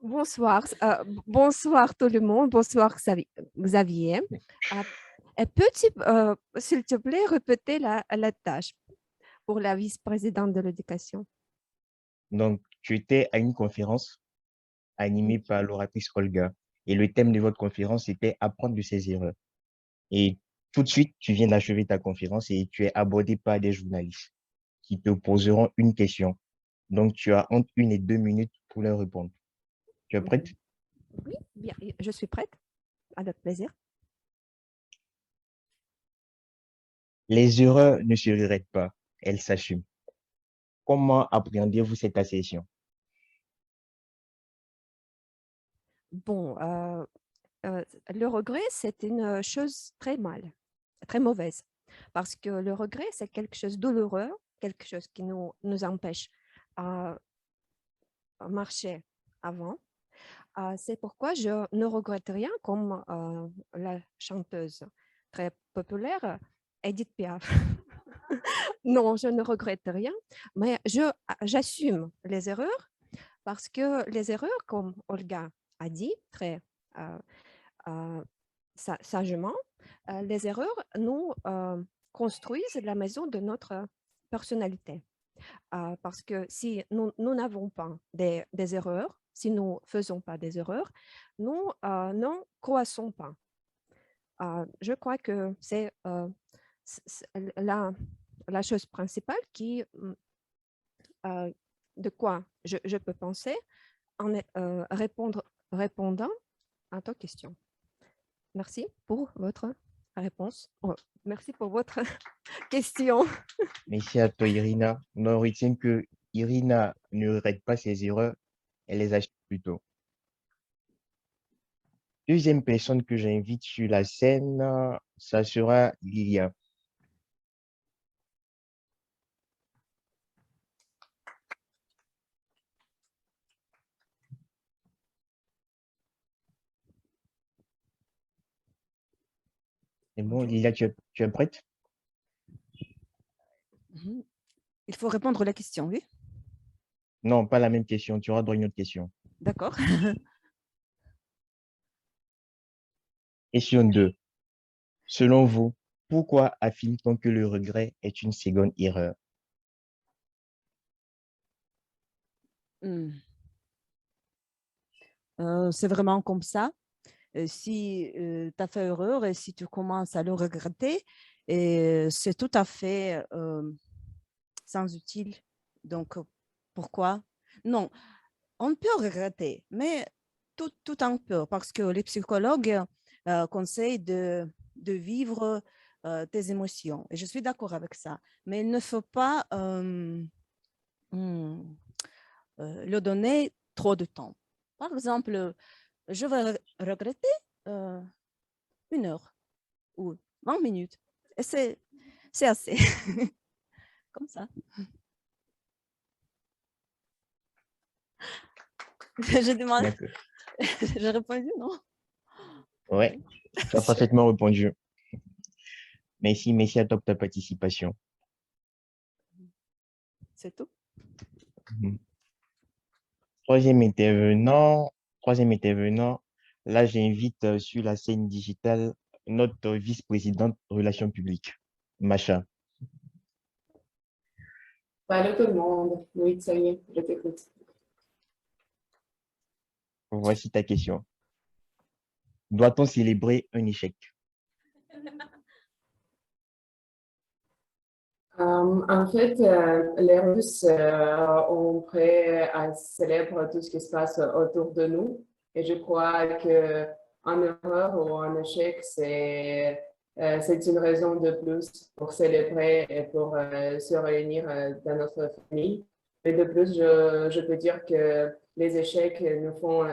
Bonsoir, bonsoir tout le monde, bonsoir Xavier. Peux-tu, s'il te plaît, répéter la tâche pour la vice-présidente de l'éducation? Donc, tu étais à une conférence animée par l'oratrice Olga et le thème de votre conférence était apprendre de ses erreurs. Et tout de suite, tu viens d'achever ta conférence et tu es abordé par des journalistes qui te poseront une question. Donc, tu as entre 1 et 2 minutes pour leur répondre. Tu es prête? Oui, bien, je suis prête. Avec plaisir. Les erreurs ne se regrettent pas, elles s'assument. Comment appréhendez-vous cette assertion? Bon, le regret, c'est une chose très très mauvaise, parce que le regret, c'est quelque chose de douloureux, quelque chose qui nous empêche à marcher avant. C'est pourquoi je ne regrette rien, comme la chanteuse très populaire Edith Piaf. Non, je ne regrette rien, mais j'assume les erreurs, parce que les erreurs, comme Olga a dit très euh, euh, sagement, les erreurs nous construisent la maison de notre personnalité. Parce que si nous n'avons pas des erreurs, si nous ne faisons pas des erreurs, nous ne croissons pas. Je crois que c'est la chose principale de quoi je peux penser en répondant à ta question. Merci pour votre réponse. Oh, merci pour votre question. Merci à toi, Irina. On retient que Irina ne regrette pas ses erreurs, elle les assume plutôt. Deuxième personne que j'invite sur la scène, ça sera Lilia. C'est bon, Lilia, tu es prête? Il faut répondre à la question, oui? Non, pas la même question. Tu auras droit à une autre question. D'accord. Question 2. Selon vous, pourquoi affirme-t-on que le regret est une seconde erreur? C'est vraiment comme ça. Si tu as fait erreur et si tu commences à le regretter, c'est tout à fait sans utile. Donc, pourquoi? Non, on peut regretter, mais tout en peur, parce que les psychologues conseillent de vivre tes émotions. Et je suis d'accord avec ça. Mais il ne faut pas leur donner trop de temps. Par exemple, je vais regretter 1 heure ou 20 minutes. Et c'est assez. Comme ça. Je demande. D'accord. J'ai répondu, non? Ouais, tu as parfaitement répondu. Merci à toi pour ta participation. C'est tout. Troisième intervenant, là j'invite sur la scène digitale notre vice-présidente relations publiques, Macha. Salut tout le monde. Oui, ça y est, je t'écoute. Voici ta question. Doit-on célébrer un échec? En fait, les Russes ont prêt à célébrer tout ce qui se passe autour de nous. Et je crois qu'un erreur ou un échec, c'est une raison de plus pour célébrer et pour se réunir dans notre famille. Et de plus, je peux dire que les échecs nous font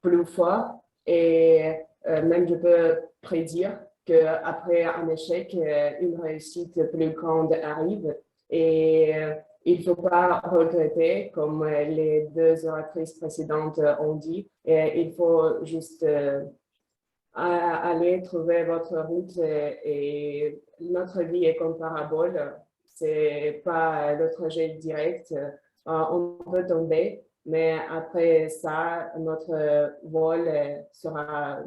plus forts et même je peux prédire qu'après un échec, une réussite plus grande arrive. Et il ne faut pas regretter, comme les deux oratrices précédentes ont dit. Et il faut juste aller trouver votre route. Et notre vie est comparable. Ce n'est pas le trajet direct. On peut tomber, mais après ça, notre vol sera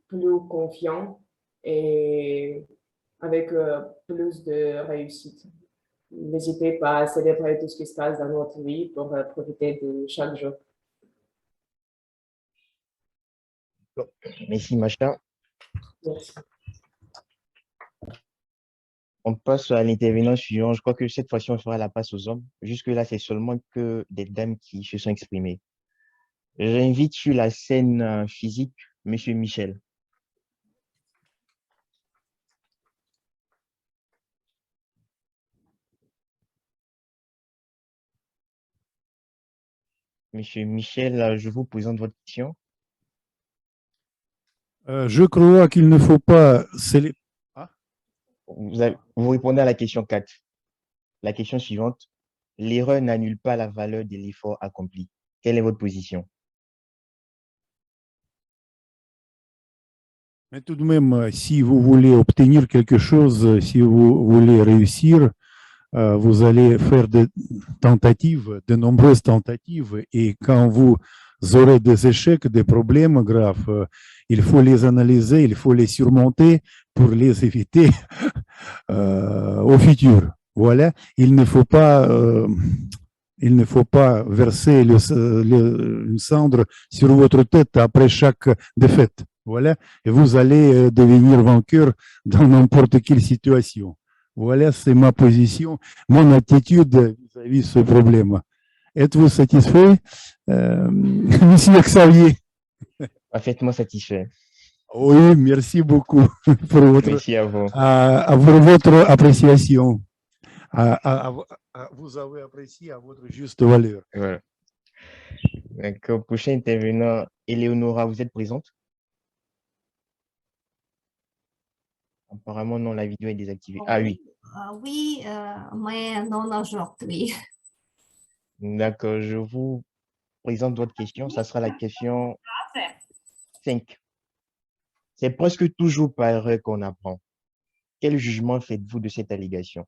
plus confiant et avec plus de réussite. N'hésitez pas à célébrer tout ce qui se passe dans notre vie pour profiter de chaque jour. Merci, Macha. Merci. On passe à l'intervenant suivant. Je crois que cette fois-ci, on fera la passe aux hommes. Jusque-là, c'est seulement que des dames qui se sont exprimées. J'invite sur la scène physique Monsieur Michel. Monsieur Michel, je vous présente votre question. Je crois qu'il ne faut pas Vous répondez à la question 4. La question suivante. L'erreur n'annule pas la valeur de l'effort accompli. Quelle est votre position? Mais tout de même, si vous voulez obtenir quelque chose, si vous voulez réussir, vous allez faire des tentatives, de nombreuses tentatives, et quand vous aurez des échecs, des problèmes graves, il faut les analyser, il faut les surmonter pour les éviter au futur. Voilà, il ne faut pas verser une cendre sur votre tête après chaque défaite. Voilà, et vous allez devenir vainqueur dans n'importe quelle situation. Voilà, c'est ma position, mon attitude vis-à-vis de ce problème. Êtes-vous satisfait, Monsieur Xavier? Parfaitement satisfait. Oui, merci beaucoup pour Merci à vous. pour votre appréciation. Vous avez apprécié à votre juste valeur. Voilà. Donc, prochain intervenant, Eleonora, vous êtes présente? Apparemment, non, la vidéo est désactivée. Ah oui. Oui, mais non aujourd'hui. D'accord, je vous présente votre question. Ça sera la question 5. C'est presque toujours par erreur qu'on apprend. Quel jugement faites-vous de cette allégation?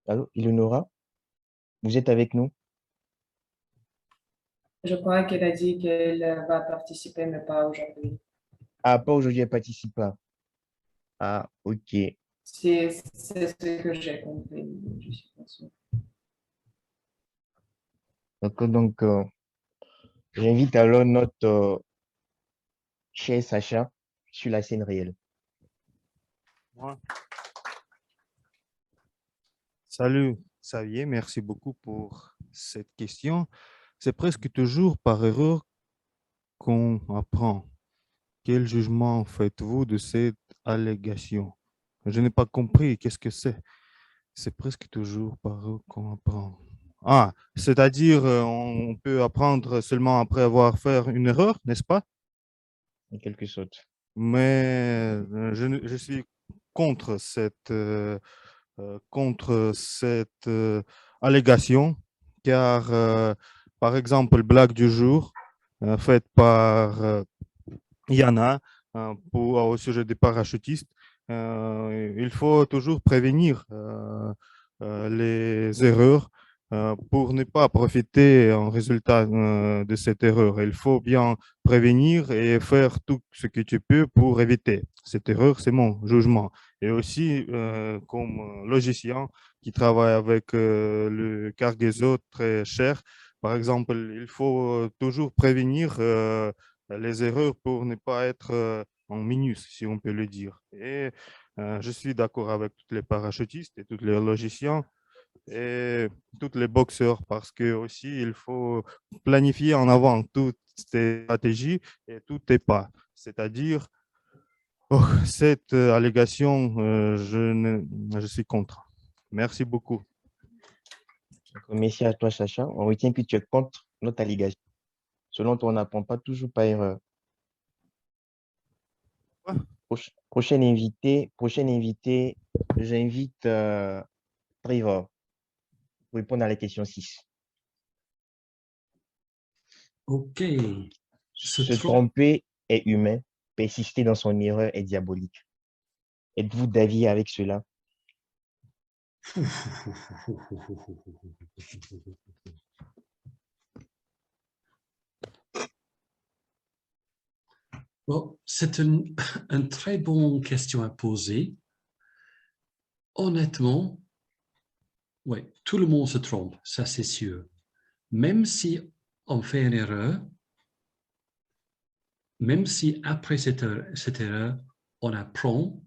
Allô, Eleonora, vous êtes avec nous? Je crois qu'elle a dit qu'elle va participer, mais pas aujourd'hui. Ah, pas aujourd'hui, elle participe pas. Ah, ok. C'est ce que j'ai compris. Je suis pas sûre. Donc, j'invite alors notre cher Sacha sur la scène réelle. Salut Xavier, merci beaucoup pour cette question. C'est presque toujours par erreur qu'on apprend. Quel jugement faites-vous de cette allégation? Je n'ai pas compris, qu'est-ce que c'est? C'est presque toujours par erreur qu'on apprend. Ah, c'est-à-dire on peut apprendre seulement après avoir fait une erreur, n'est-ce pas? En quelque sorte. Mais je suis contre cette allégation, car, par exemple, blague du jour faite par Yana au sujet des parachutistes, il faut toujours prévenir les erreurs pour ne pas profiter en résultat de cette erreur. Il faut bien prévenir et faire tout ce que tu peux pour éviter cette erreur, c'est mon jugement. Et aussi, comme logicien qui travaille avec le cargaison très cher, par exemple, il faut toujours prévenir les erreurs pour ne pas être en minus, si on peut le dire. Et je suis d'accord avec tous les parachutistes et tous les logiciens et tous les boxeurs parce que aussi il faut planifier en avant toutes ces stratégies et tout est pas. C'est-à-dire, cette allégation, je suis contre. Merci beaucoup. Merci à toi, Sacha. On retient que tu es contre notre allégation. Selon toi, on n'apprend pas toujours par erreur. Prochain invité, j'invite Trevor pour répondre à la question 6. Ok. Se tromper est humain, persister dans son erreur est diabolique. Êtes-vous d'avis avec cela? Bon, c'est une très bonne question à poser. Honnêtement, oui, tout le monde se trompe, ça c'est sûr. Même si on fait une erreur, même si après cette erreur, on apprend,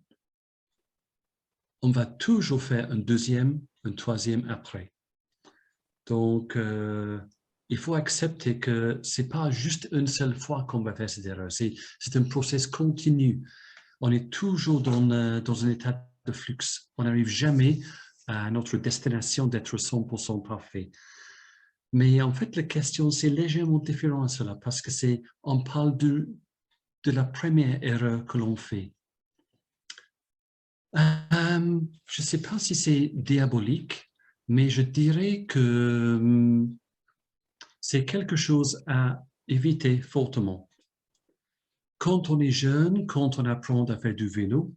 on va toujours faire un deuxième, un troisième après. Donc, il faut accepter que ce n'est pas juste une seule fois qu'on va faire cette erreur, c'est un processus continu. On est toujours dans un état de flux. On n'arrive jamais à notre destination d'être 100% parfait. Mais en fait, la question, c'est légèrement différent à cela parce que on parle de la première erreur que l'on fait. Je ne sais pas si c'est diabolique, mais je dirais que c'est quelque chose à éviter fortement. Quand on est jeune, quand on apprend à faire du vélo,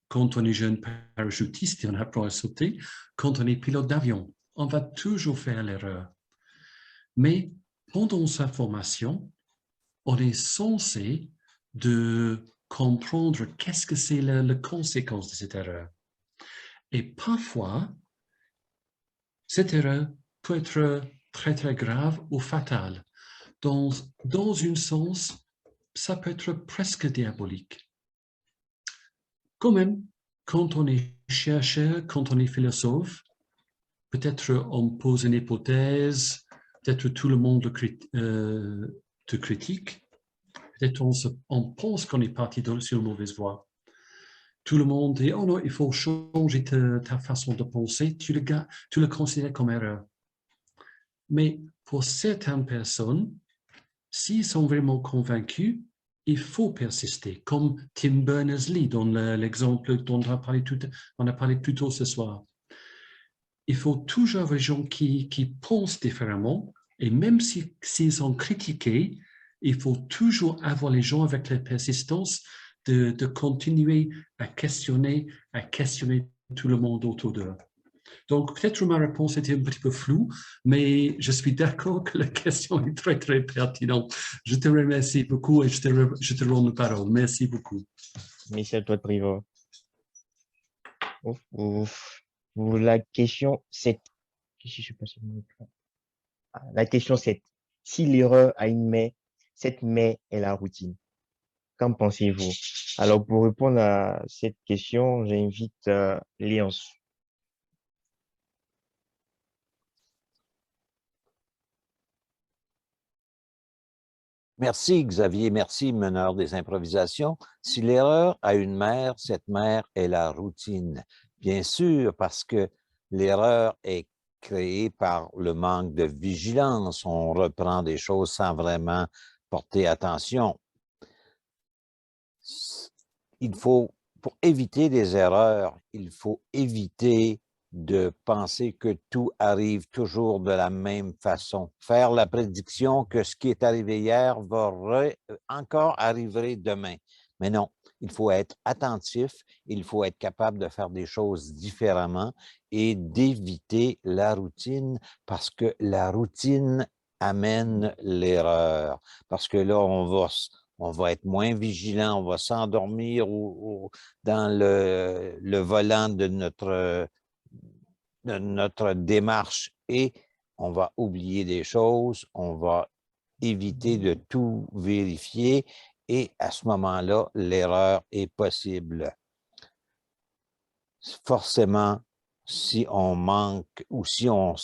quand on est jeune parachutiste et on apprend à sauter, quand on est pilote d'avion, on va toujours faire l'erreur. Mais pendant sa formation, on est censé de comprendre qu'est-ce que c'est la conséquence de cette erreur. Et parfois, cette erreur peut être très, très grave ou fatale. Dans un sens, ça peut être presque diabolique. Quand même, quand on est chercheur, quand on est philosophe, peut-être on pose une hypothèse, peut-être tout le monde te critique, peut-être on pense qu'on est parti sur une mauvaise voie. Tout le monde dit, oh non, il faut changer ta façon de penser, tu le considères comme erreur. Mais pour certaines personnes, s'ils sont vraiment convaincus, il faut persister, comme Tim Berners-Lee dans l'exemple dont on a parlé plus tôt ce soir. Il faut toujours avoir des gens qui pensent différemment, et même s'ils sont critiqués, il faut toujours avoir les gens avec la persistance de continuer à questionner tout le monde autour d'eux. Donc, peut-être ma réponse était un petit peu floue, mais je suis d'accord que la question est très, très pertinente. Je te remercie beaucoup et je te rends la parole. Merci beaucoup. Merci à toi, Trevor. La question 7. La question 7. Si l'erreur a une mère, cette mère est la routine. Qu'en pensez-vous? Alors, pour répondre à cette question, j'invite Léonce. Merci Xavier, merci meneur des improvisations. Si l'erreur a une mère, cette mère est la routine. Bien sûr, parce que l'erreur est créée par le manque de vigilance. On reprend des choses sans vraiment porter attention. Pour éviter des erreurs, il faut éviter de penser que tout arrive toujours de la même façon. Faire la prédiction que ce qui est arrivé hier va encore arriver demain. Mais non, il faut être attentif, il faut être capable de faire des choses différemment et d'éviter la routine parce que la routine amène l'erreur. Parce que là, on va être moins vigilant, on va s'endormir dans le volant de notre démarche et on va oublier des choses, on va éviter de tout vérifier et à ce moment-là, l'erreur est possible. Forcément, si on manque ou si on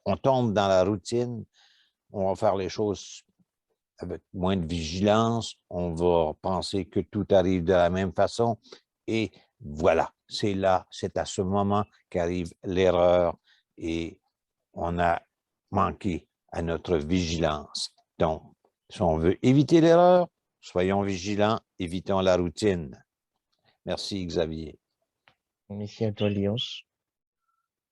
on tombe dans la routine, on va faire les choses avec moins de vigilance, on va penser que tout arrive de la même façon et voilà, c'est à ce moment qu'arrive l'erreur et on a manqué à notre vigilance. Donc, si on veut éviter l'erreur, soyons vigilants, évitons la routine. Merci Xavier. Merci à toi, Léonce.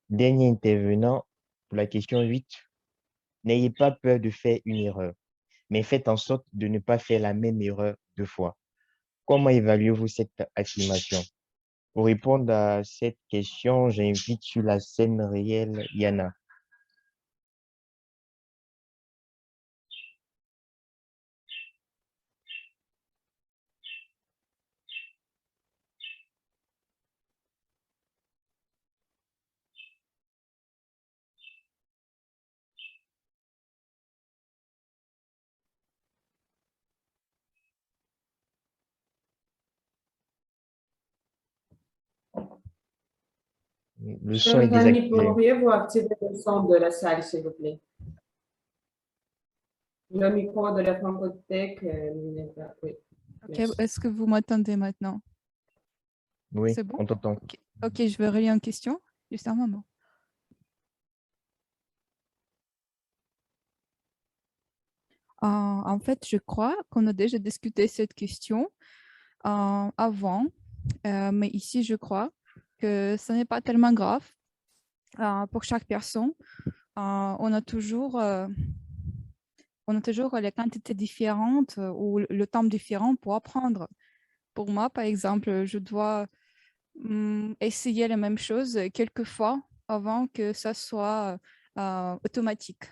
Dernier intervenant pour la question 8. N'ayez pas peur de faire une erreur, mais faites en sorte de ne pas faire la même erreur 2 fois. Comment évaluez-vous cette affirmation? Pour répondre à cette question, j'invite sur la scène réelle Yana. Le son est Chers amis, désactivé. pourriez-vous activer le son de la salle, s'il vous plaît? Le micro de la francothèque n'est pas... Oui. Ok, Merci. est-ce que vous m'entendez maintenant? Oui, C'est bon? on t'entend. Ok, je vais relire une question. Juste un moment. En fait, je crois qu'on a déjà discuté cette question avant, mais ici, je crois que ce n'est pas tellement grave pour chaque personne. On a toujours les quantités différentes ou le temps différent pour apprendre. Pour moi, par exemple, je dois essayer la même chose quelques fois avant que ça soit automatique.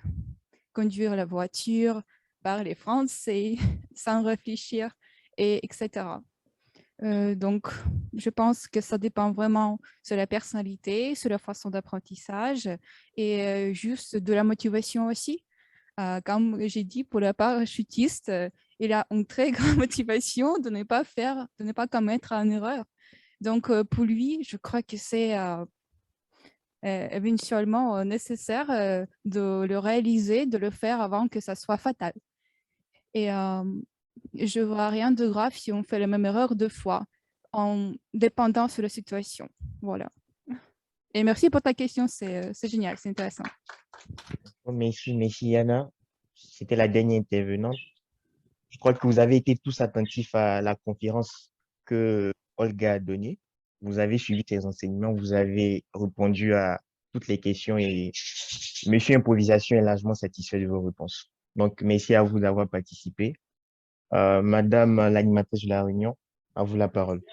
Conduire la voiture, parler français sans réfléchir, etc. Donc, je pense que ça dépend vraiment sur la personnalité, sur la façon d'apprentissage et juste de la motivation aussi. Comme j'ai dit, pour le parachutiste, il a une très grande motivation de ne pas commettre une erreur. Donc, pour lui, je crois que c'est éventuellement nécessaire de le réaliser, de le faire avant que ça soit fatal. Et je ne vois rien de grave si on fait la même erreur 2 fois, en dépendant sur la situation. Voilà. Et merci pour ta question, c'est génial, c'est intéressant. Merci Yana. C'était la dernière intervenante. Je crois que vous avez été tous attentifs à la conférence que Olga a donnée. Vous avez suivi ses enseignements, vous avez répondu à toutes les questions et Monsieur Improvisation est largement satisfait de vos réponses. Donc, merci à vous d'avoir participé. Madame l'animatrice de la réunion, à vous la parole.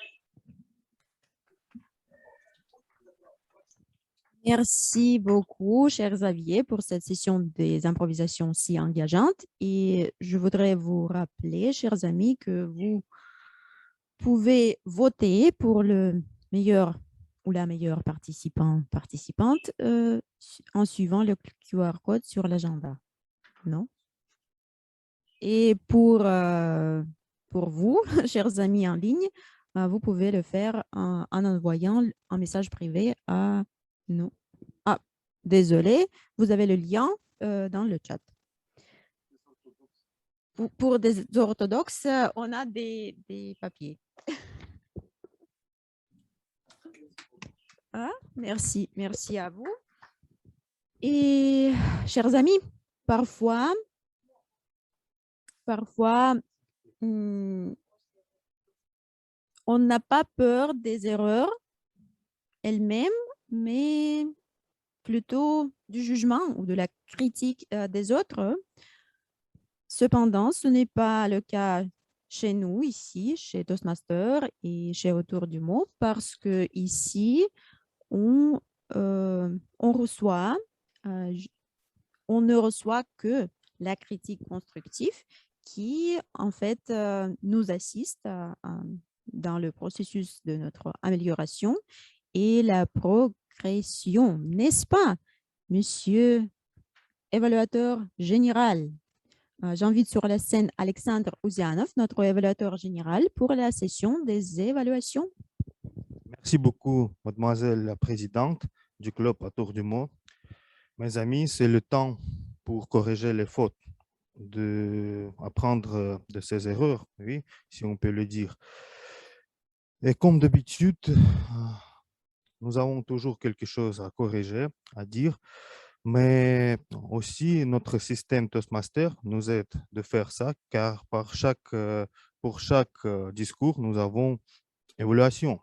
Merci beaucoup, cher Xavier, pour cette session des improvisations si engageantes. Et je voudrais vous rappeler, chers amis, que vous pouvez voter pour le meilleur ou la meilleure participante en suivant le QR code sur l'agenda. Non? Et pour vous, chers amis en ligne, vous pouvez le faire en envoyant un message privé à nous. Ah, désolé, vous avez le lien dans le chat. Pour des orthodoxes, on a des papiers. Ah, merci à vous. Et chers amis, parfois, on n'a pas peur des erreurs elles-mêmes, mais plutôt du jugement ou de la critique des autres. Cependant, ce n'est pas le cas chez nous, ici, chez Toastmasters et chez Autour du mot, parce que ici, on ne reçoit que la critique constructive qui, en fait, nous assiste dans le processus de notre amélioration et la progression, n'est-ce pas, monsieur évaluateur général? J'invite sur la scène Alexandre Ouzianov, notre évaluateur général, pour la session des évaluations. Merci beaucoup, mademoiselle la présidente du club Autour du mot. Mes amis, c'est le temps pour corriger les fautes, apprendre de ses erreurs, oui, si on peut le dire. Et comme d'habitude, nous avons toujours quelque chose à corriger, à dire, mais aussi notre système Toastmaster nous aide de faire ça, car pour chaque discours, nous avons évaluation.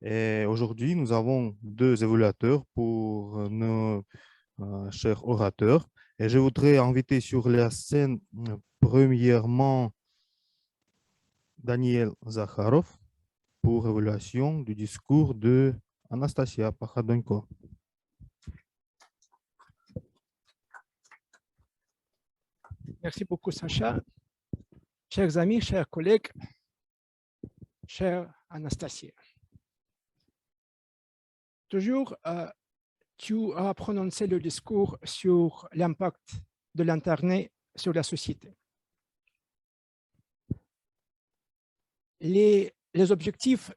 Et aujourd'hui, nous avons 2 évaluateurs pour nos chers orateurs. Et je voudrais inviter sur la scène, premièrement, Daniel Zakharov pour évaluation du discours de Anastasia Pakhadonko. Merci beaucoup, Sacha. Chers amis, chers collègues, chère Anastasia. Toujours, tu as prononcé le discours sur l'impact de l'Internet sur la société. Les objectifs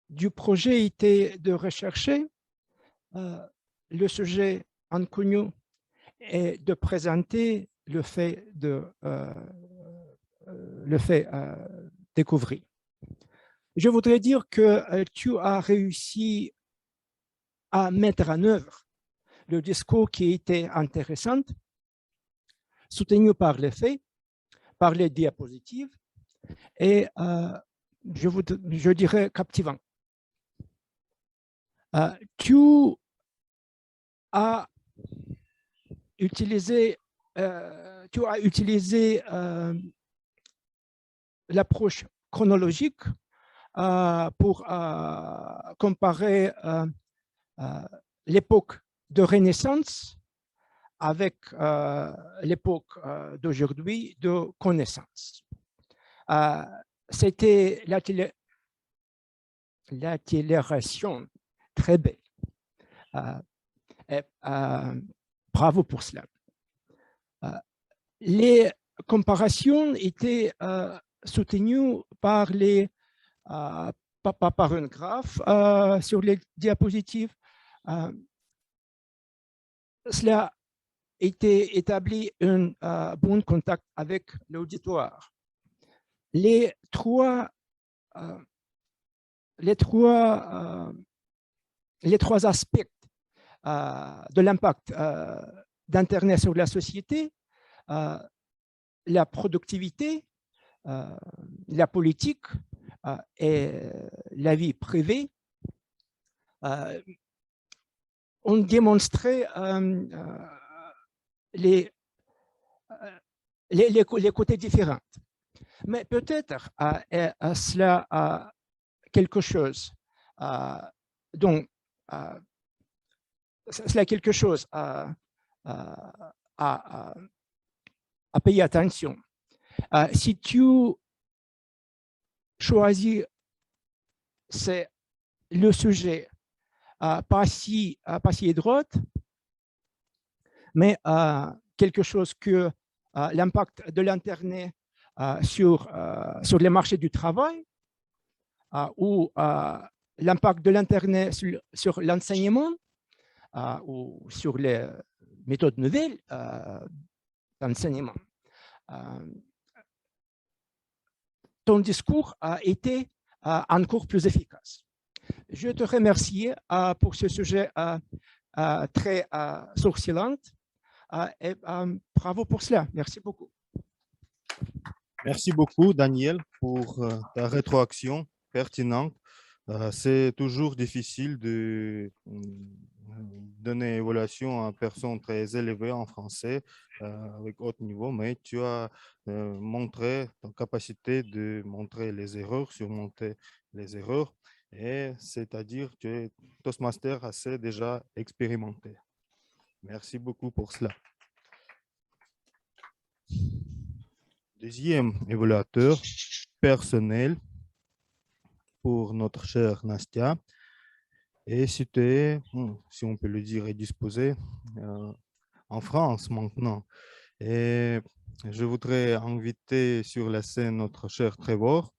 du projet étaient de rechercher le sujet inconnu et de présenter le fait découvrir. Je voudrais dire que tu as réussi à mettre en œuvre le discours qui était intéressant, soutenu par les faits, par les diapositives, et je dirais captivant. Tu as utilisé l'approche chronologique pour comparer l'époque de Renaissance avec l'époque d'aujourd'hui de connaissance. C'était l'accélération très belle. Bravo pour cela. Les comparations étaient soutenues par un graphe sur les diapositives. Cela était établi un bon contact avec l'auditoire. Les trois aspects de l'impact d'Internet sur la société, la productivité, la politique et la vie privée, ont démontré les côtés différents. Mais peut-être cela quelque chose dont cela quelque chose à payer attention. Si tu choisis le sujet pas si droite, mais quelque chose que l'impact de l'Internet sur les marchés du travail ou l'impact de l'Internet sur l'enseignement ou sur les méthodes nouvelles d'enseignement. Ton discours a été encore plus efficace. Je te remercie pour ce sujet très sourcillant et bravo pour cela. Merci beaucoup. Merci beaucoup, Daniel, pour ta rétroaction pertinente. C'est toujours difficile de donner évaluation à une personne très élevée en français avec haut niveau, mais tu as montré ta capacité de montrer les erreurs, surmonter les erreurs, et c'est-à-dire que Toastmaster a assez déjà expérimenté. Merci beaucoup pour cela. Deuxième évaluateur personnel pour notre chère Nastia. Et c'était, si on peut le dire, est disposé en France maintenant. Et je voudrais inviter sur la scène notre cher Trevor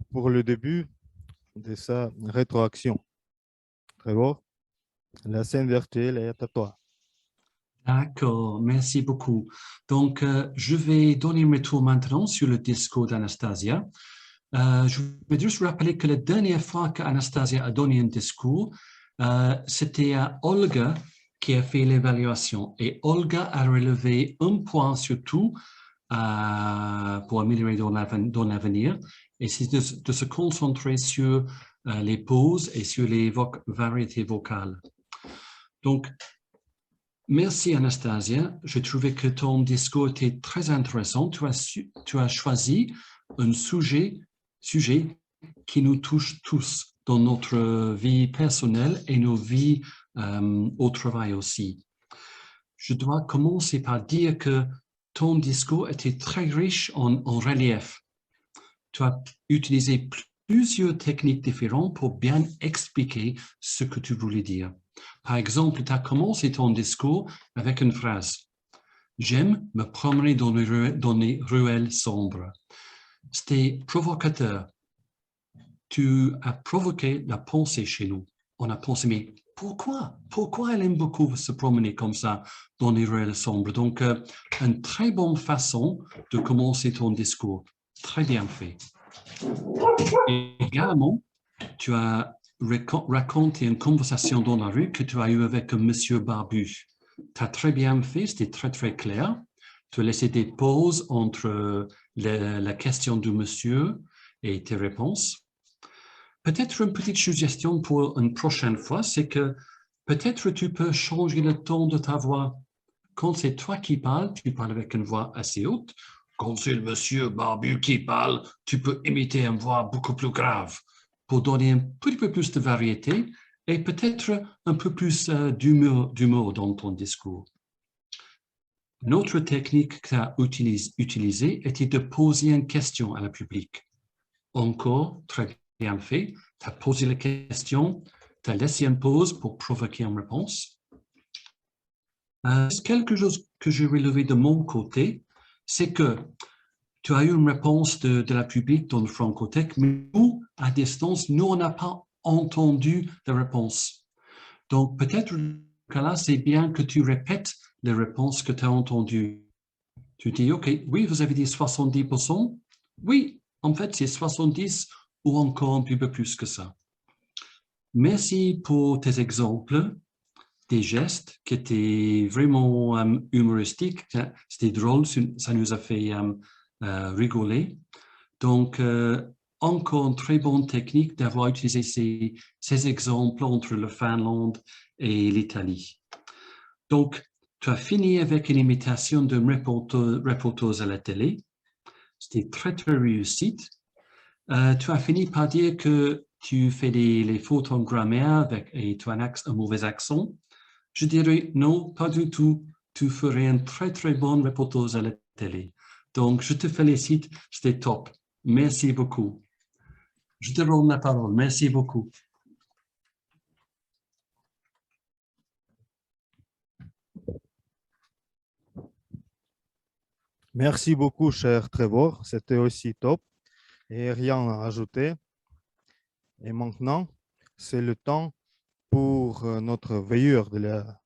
pour le début de sa rétroaction. Trevor, la scène virtuelle est à toi. D'accord, merci beaucoup. Donc, je vais donner mes tours maintenant sur le discours d'Anastasia. Je vais juste rappeler que la dernière fois qu'Anastasia a donné un discours, c'était à Olga qui a fait l'évaluation. Et Olga a relevé un point surtout pour améliorer dans l'avenir. Et c'est de se concentrer sur les pauses et sur les variétés vocales. Donc, merci Anastasia. Je trouvais que ton discours était très intéressant. Tu as choisi un sujet qui nous touche tous dans notre vie personnelle et nos vies au travail aussi. Je dois commencer par dire que ton discours était très riche en relief. Tu as utilisé plusieurs techniques différentes pour bien expliquer ce que tu voulais dire. Par exemple, tu as commencé ton discours avec une phrase. « J'aime me promener dans les ruelles sombres ». C'était provocateur. Tu as provoqué la pensée chez nous. On a pensé, mais Pourquoi elle aime beaucoup se promener comme ça dans les ruelles sombres? Donc, une très bonne façon de commencer ton discours. Très bien fait. Et également, tu as raconté une conversation dans la rue que tu as eue avec un monsieur barbu. Tu as très bien fait, c'était très, très clair. Tu as laissé des pauses entre la question du monsieur et tes réponses. Peut-être une petite suggestion pour une prochaine fois, c'est que peut-être tu peux changer le ton de ta voix. Quand c'est toi qui parles, tu parles avec une voix assez haute. Quand c'est le monsieur barbu qui parle, tu peux imiter une voix beaucoup plus grave pour donner un petit peu plus de variété et peut-être un peu plus d'humour dans ton discours. Notre technique que tu as utilisée était de poser une question à la public. Encore très bien fait. Tu as posé la question, tu as laissé une pause pour provoquer une réponse. Quelque chose que j'ai relevé de mon côté, c'est que tu as eu une réponse de la public dans le Francothèque, mais nous, à distance, nous, on n'a pas entendu de réponse. Donc, peut-être que là, c'est bien que tu répètes les réponses que tu as entendues. Tu dis, OK, oui, vous avez dit 70%. Oui, en fait, c'est 70 ou encore un petit peu plus que ça. Merci pour tes exemples, des gestes qui étaient vraiment humoristiques. C'était drôle, ça nous a fait rigoler. Donc, encore une très bonne technique d'avoir utilisé ces exemples entre le Finlande et l'Italie. Donc, tu as fini avec une imitation d'une reporteuse à la télé. C'était très, très réussi. Tu as fini par dire que tu fais les fautes en grammaire et tu as un mauvais accent. Je dirais non, pas du tout. Tu ferais une très, très bonne reporteuse à la télé. Donc, je te félicite, c'était top. Merci beaucoup. Je te rends la parole. Merci beaucoup. Merci beaucoup, cher Trevor. C'était aussi top. Et rien à ajouter. Et maintenant, c'est le temps pour notre veilleur de la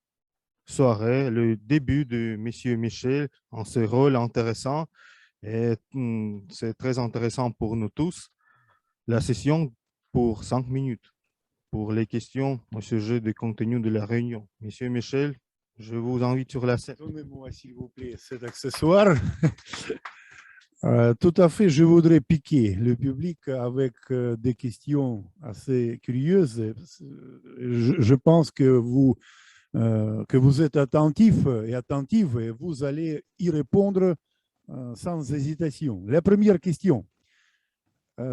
soirée, le début de Monsieur Michel en ce rôle intéressant. Et c'est très intéressant pour nous tous. La session pour 5 minutes pour les questions au sujet du contenu de la réunion. Monsieur Michel, je vous invite sur la scène. Donnez-moi, s'il vous plaît, cet accessoire. Tout à fait, je voudrais piquer le public avec des questions assez curieuses. Je pense que vous êtes attentifs et attentives et vous allez y répondre sans hésitation. La première question,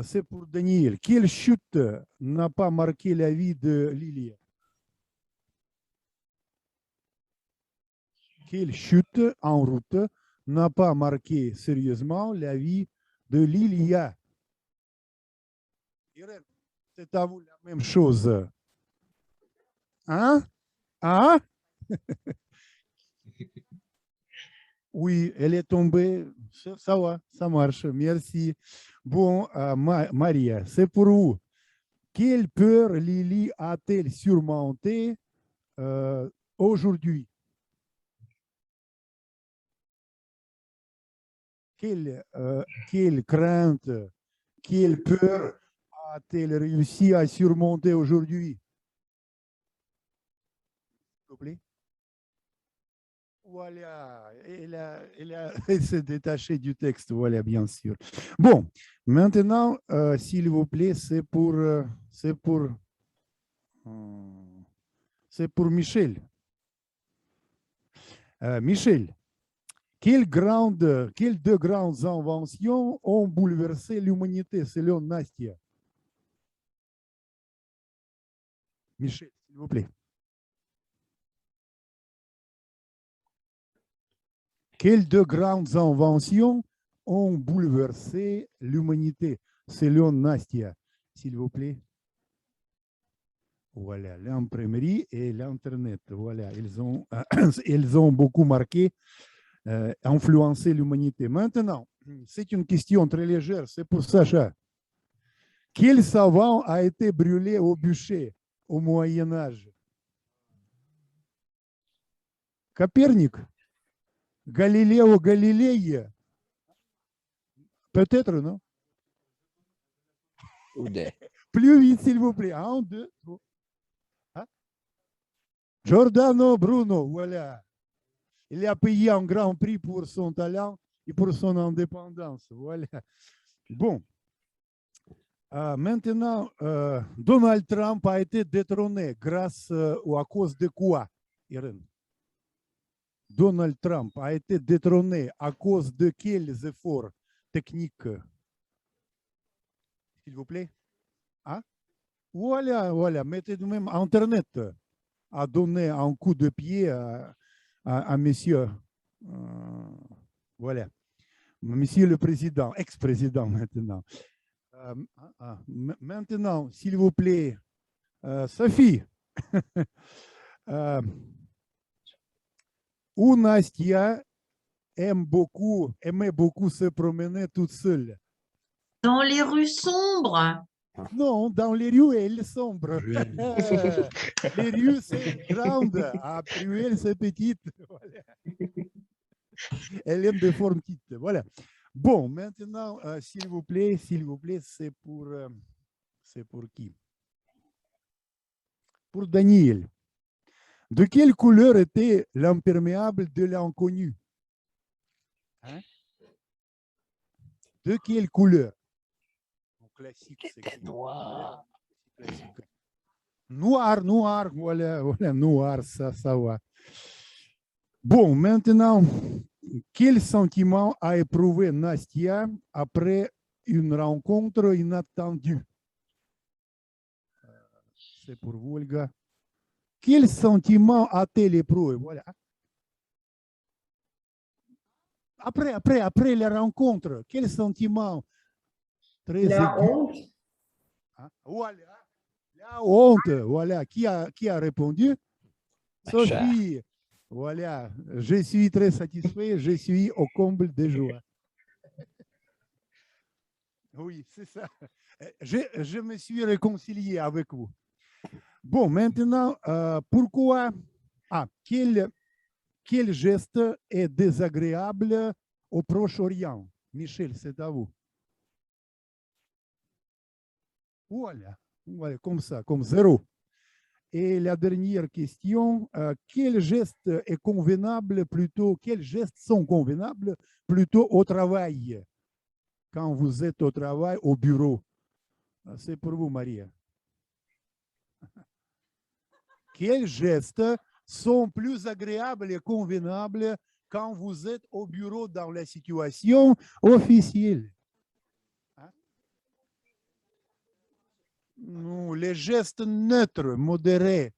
c'est pour Daniel. Quelle chute n'a pas marqué la vie de Lilia? Quelle chute en route n'a pas marqué sérieusement la vie de Lilia? Irène, c'est à vous la même chose. Hein? Hein? Oui, elle est tombée. Ça va, ça marche. Merci. Bon, Maria, c'est pour vous. Quelle peur Lily a-t-elle surmontée aujourd'hui? Quelle crainte, quelle peur a-t-elle réussi à surmonter aujourd'hui? S'il vous plaît. Voilà, elle s'est détachée du texte, voilà, bien sûr. Bon, maintenant, s'il vous plaît, c'est pour Michel. Michel, quelles deux grandes inventions ont bouleversé l'humanité selon Nastia? Michel, s'il vous plaît. Quelles deux grandes inventions ont bouleversé l'humanité selon Nastia, s'il vous plaît? Voilà, l'imprimerie et l'Internet. Voilà, elles ont beaucoup marqué, influencé l'humanité. Maintenant, c'est une question très légère, c'est pour Sacha. Quel savant a été brûlé au bûcher au Moyen Âge? Коперник, Галилео Галилей. Peut-être, non? Plus vite, s'il vous plaît. 1, 2, 3. Hein? Giordano Bruno, voilà. Il a payé un grand prix pour son talent et pour son indépendance. Voilà. Bon. Maintenant, Donald Trump a été détrôné grâce ou à cause de quoi, Irène? Donald Trump a été détrôné à cause de quels efforts techniques? S'il vous plaît. Hein? Voilà, voilà. Mettez même Internet a donné un coup de pied à monsieur. Voilà. Monsieur le président, ex-président maintenant. Maintenant, s'il vous plaît, Sophie, où Nastia aimait beaucoup se promener toute seule. Dans les rues sombres. Non, dans les rues, elle est sombre. Les rues, c'est grande. Après, elle, c'est petite. Voilà. Elle aime des formes petites. Voilà. Bon, maintenant, s'il vous plaît, c'est pour qui? Pour Daniel. De quelle couleur était l'imperméable de l'inconnu? Hein? De quelle couleur? Classique, c'est noir. Noir, noir, voilà, voilà, noir, ça va. Bon, maintenant, quel sentiment a éprouvé Nastia après une rencontre inattendue? C'est pour vous, Olga. Quel sentiment a-t-elle éprouvé? Voilà. Après la rencontre, quel sentiment? Très La aigu. honte. Hein? Voilà. La honte. Voilà. Qui a répondu? Sophie. Voilà. Je suis très satisfait. Je suis au comble de joie. Oui, c'est ça. Je me suis réconcilié avec vous. Bon, maintenant, pourquoi? Quel geste est désagréable au Proche-Orient? Michel, c'est à vous. Voilà, voilà, comme ça, comme 0. Et la dernière question, quel geste est convenable plutôt, quels gestes sont convenables plutôt au travail, quand vous êtes au travail, au bureau? C'est pour vous, Maria. Quels gestes sont plus agréables et convenables quand vous êtes au bureau dans la situation officielle? Non, les gestes neutres, modérés,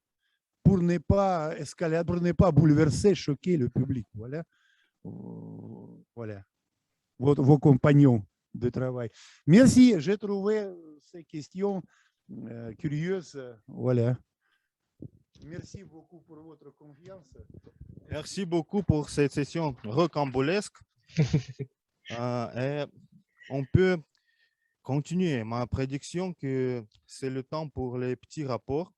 pour ne pas escalader, pour ne pas bouleverser, choquer le public. Voilà. Voilà. Vos compagnons de travail. Merci, j'ai trouvé ces questions curieuses. Voilà. Merci beaucoup pour votre confiance. Merci beaucoup pour cette session rocambolesque. Et on peut continuer. Ma prédiction que c'est le temps pour les petits rapports.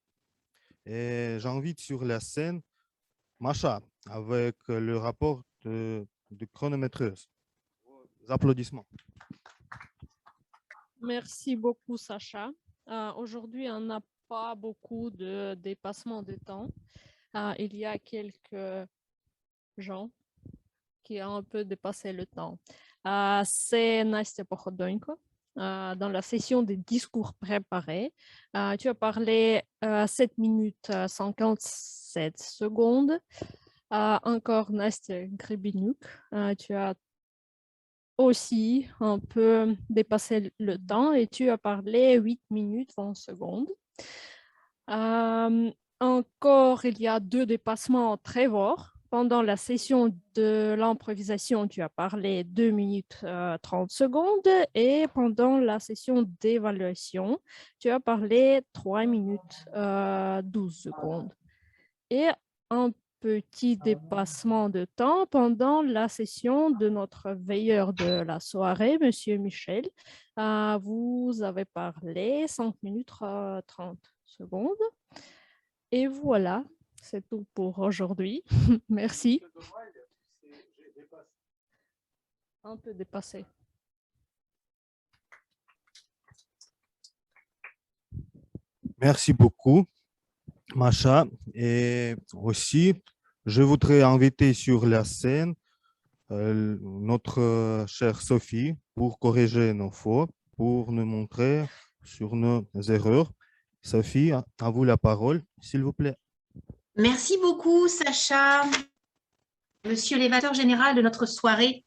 Et j'invite sur la scène Macha avec le rapport de chronométreuse. Applaudissements. Merci beaucoup, Sacha. Aujourd'hui, on n'a pas beaucoup de dépassement de temps. Il y a quelques gens qui ont un peu dépassé le temps. C'est Nastia Pochodonko. Dans la session des discours préparés, tu as parlé 7 minutes 57 secondes. Encore Nastia Gribinuk, tu as aussi un peu dépassé le temps et tu as parlé 8 minutes 20 secondes. Encore, il y a 2 dépassements très forts. Pendant la session de l'improvisation, tu as parlé 2 minutes 30 secondes et pendant la session d'évaluation, tu as parlé 3 minutes 12 secondes. Et un petit dépassement de temps pendant la session de notre veilleur de la soirée, Monsieur Michel. Vous avez parlé 5 minutes 30 secondes. Et voilà, C'est tout pour aujourd'hui. Merci. Un peu dépassé. Merci beaucoup, Macha. Et aussi, je voudrais inviter sur la scène notre chère Sophie pour corriger nos fautes, pour nous montrer sur nos erreurs. Sophie, à vous la parole, s'il vous plaît. Merci beaucoup, Sacha. Monsieur l'évaluateur général de notre soirée,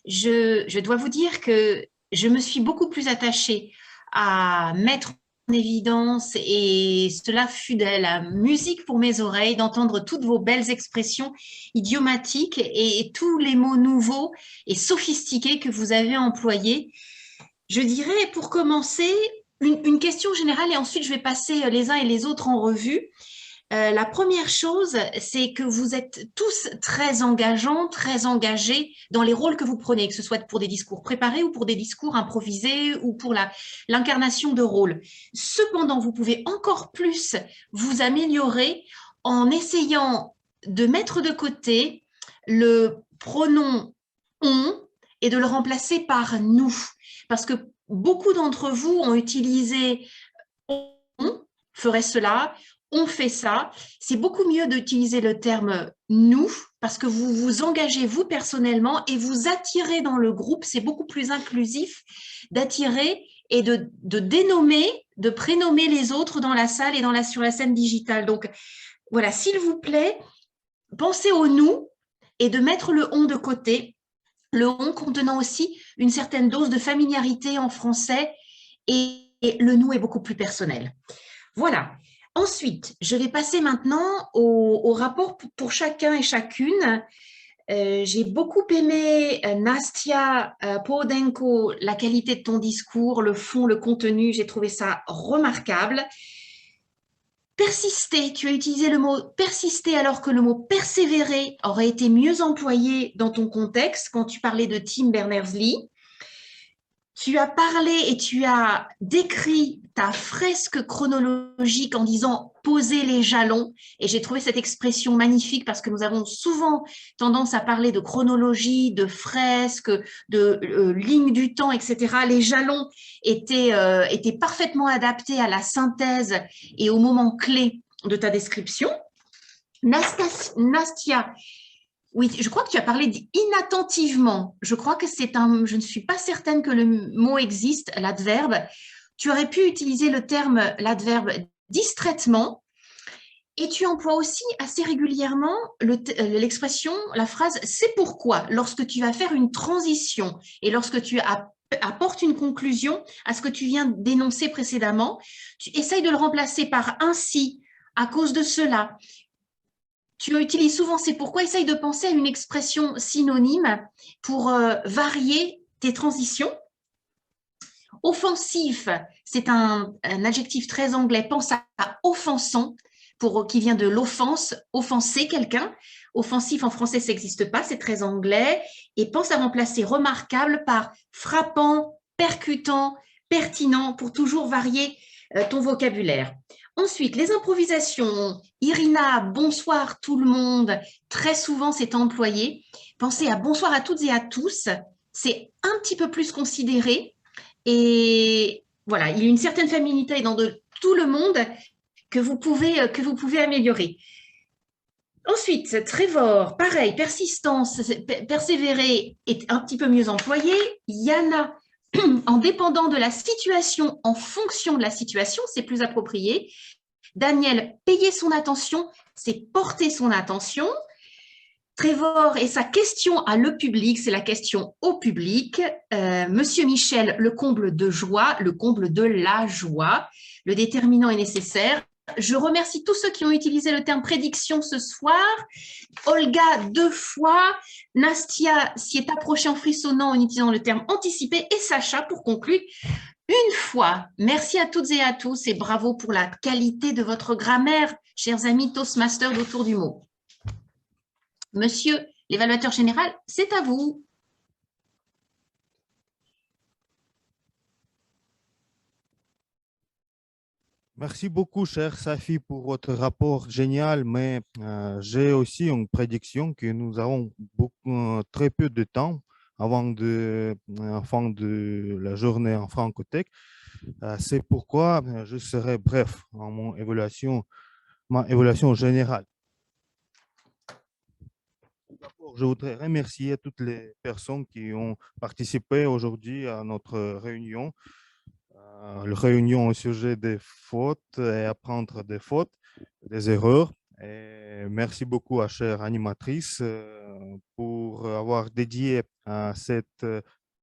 je dois vous dire que je me suis beaucoup plus attachée à mettre en évidence, et cela fut de la musique pour mes oreilles, d'entendre toutes vos belles expressions idiomatiques et tous les mots nouveaux et sophistiqués que vous avez employés. Je dirais, pour commencer, une question générale et ensuite je vais passer les uns et les autres en revue. La première chose, c'est que vous êtes tous très engageants, très engagés dans les rôles que vous prenez, que ce soit pour des discours préparés ou pour des discours improvisés ou pour l'incarnation de rôles. Cependant, vous pouvez encore plus vous améliorer en essayant de mettre de côté le pronom « on » et de le remplacer par « nous ». Parce que beaucoup d'entre vous ont utilisé « on ferait cela », on fait ça. C'est beaucoup mieux d'utiliser le terme « nous » parce que vous vous engagez vous personnellement et vous attirez dans le groupe. C'est beaucoup plus inclusif d'attirer et de dénommer, de prénommer les autres dans la salle et sur la scène digitale. Donc, voilà, s'il vous plaît, pensez au « nous » et de mettre le « on » de côté. Le « on » contenant aussi une certaine dose de familiarité en français et le « nous » est beaucoup plus personnel. Voilà. Ensuite, je vais passer maintenant au rapport pour chacun et chacune. J'ai beaucoup aimé, Nastia Podenko, la qualité de ton discours, le fond, le contenu, j'ai trouvé ça remarquable. Persister, tu as utilisé le mot persister alors que le mot persévérer aurait été mieux employé dans ton contexte quand tu parlais de Tim Berners-Lee. Tu as parlé et tu as décrit ta fresque chronologique en disant « poser les jalons » et j'ai trouvé cette expression magnifique parce que nous avons souvent tendance à parler de chronologie, de fresque, de ligne du temps, etc. Les jalons étaient parfaitement adaptés à la synthèse et au moment clé de ta description. Nastia, oui, je crois que tu as parlé d'inattentivement. Je crois que je ne suis pas certaine que le mot existe, l'adverbe. Tu aurais pu utiliser l'adverbe distraitement et tu emploies aussi assez régulièrement l'expression, la phrase « c'est pourquoi » lorsque tu vas faire une transition et lorsque tu apportes une conclusion à ce que tu viens d'énoncer précédemment. Tu essayes de le remplacer par « ainsi », « à cause de cela ». Tu utilises souvent « c'est pourquoi », essaye de penser à une expression synonyme pour varier tes transitions. Offensif, c'est un adjectif très anglais, pense à offensant, qui vient de l'offense, offenser quelqu'un. Offensif en français, ça n'existe pas, c'est très anglais. Et pense à remplacer remarquable par frappant, percutant, pertinent, pour toujours varier ton vocabulaire. Ensuite, les improvisations. Irina, bonsoir tout le monde. Très souvent, c'est employé. Pensez à bonsoir à toutes et à tous. C'est un petit peu plus considéré. Et voilà, il y a une certaine familiarité dans tout le monde que vous pouvez améliorer. Ensuite, Trevor, pareil, persistance, persévérer est un petit peu mieux employé. Yana, en dépendant de la situation, en fonction de la situation, c'est plus approprié. Daniel, payer son attention, c'est porter son attention. Trevor et sa question à le public, c'est la question au public. Monsieur Michel, le comble de joie, le comble de la joie. Le déterminant est nécessaire. Je remercie tous ceux qui ont utilisé le terme prédiction ce soir. Olga, 2 fois. Nastia s'y est approchée en frissonnant en utilisant le terme anticipé. Et Sacha, pour conclure, 1 fois. Merci à toutes et à tous et bravo pour la qualité de votre grammaire, chers amis Toastmasters d'Autour du mot. Monsieur l'évaluateur général, c'est à vous. Merci beaucoup, cher Safi, pour votre rapport génial, mais j'ai aussi une prédiction que nous avons très peu de temps avant de la journée en Francothèque. C'est pourquoi je serai bref en ma évaluation générale. D'abord, je voudrais remercier toutes les personnes qui ont participé aujourd'hui à notre réunion. La réunion au sujet des fautes et apprendre des fautes, des erreurs. Et merci beaucoup à chère animatrice pour avoir dédié à cet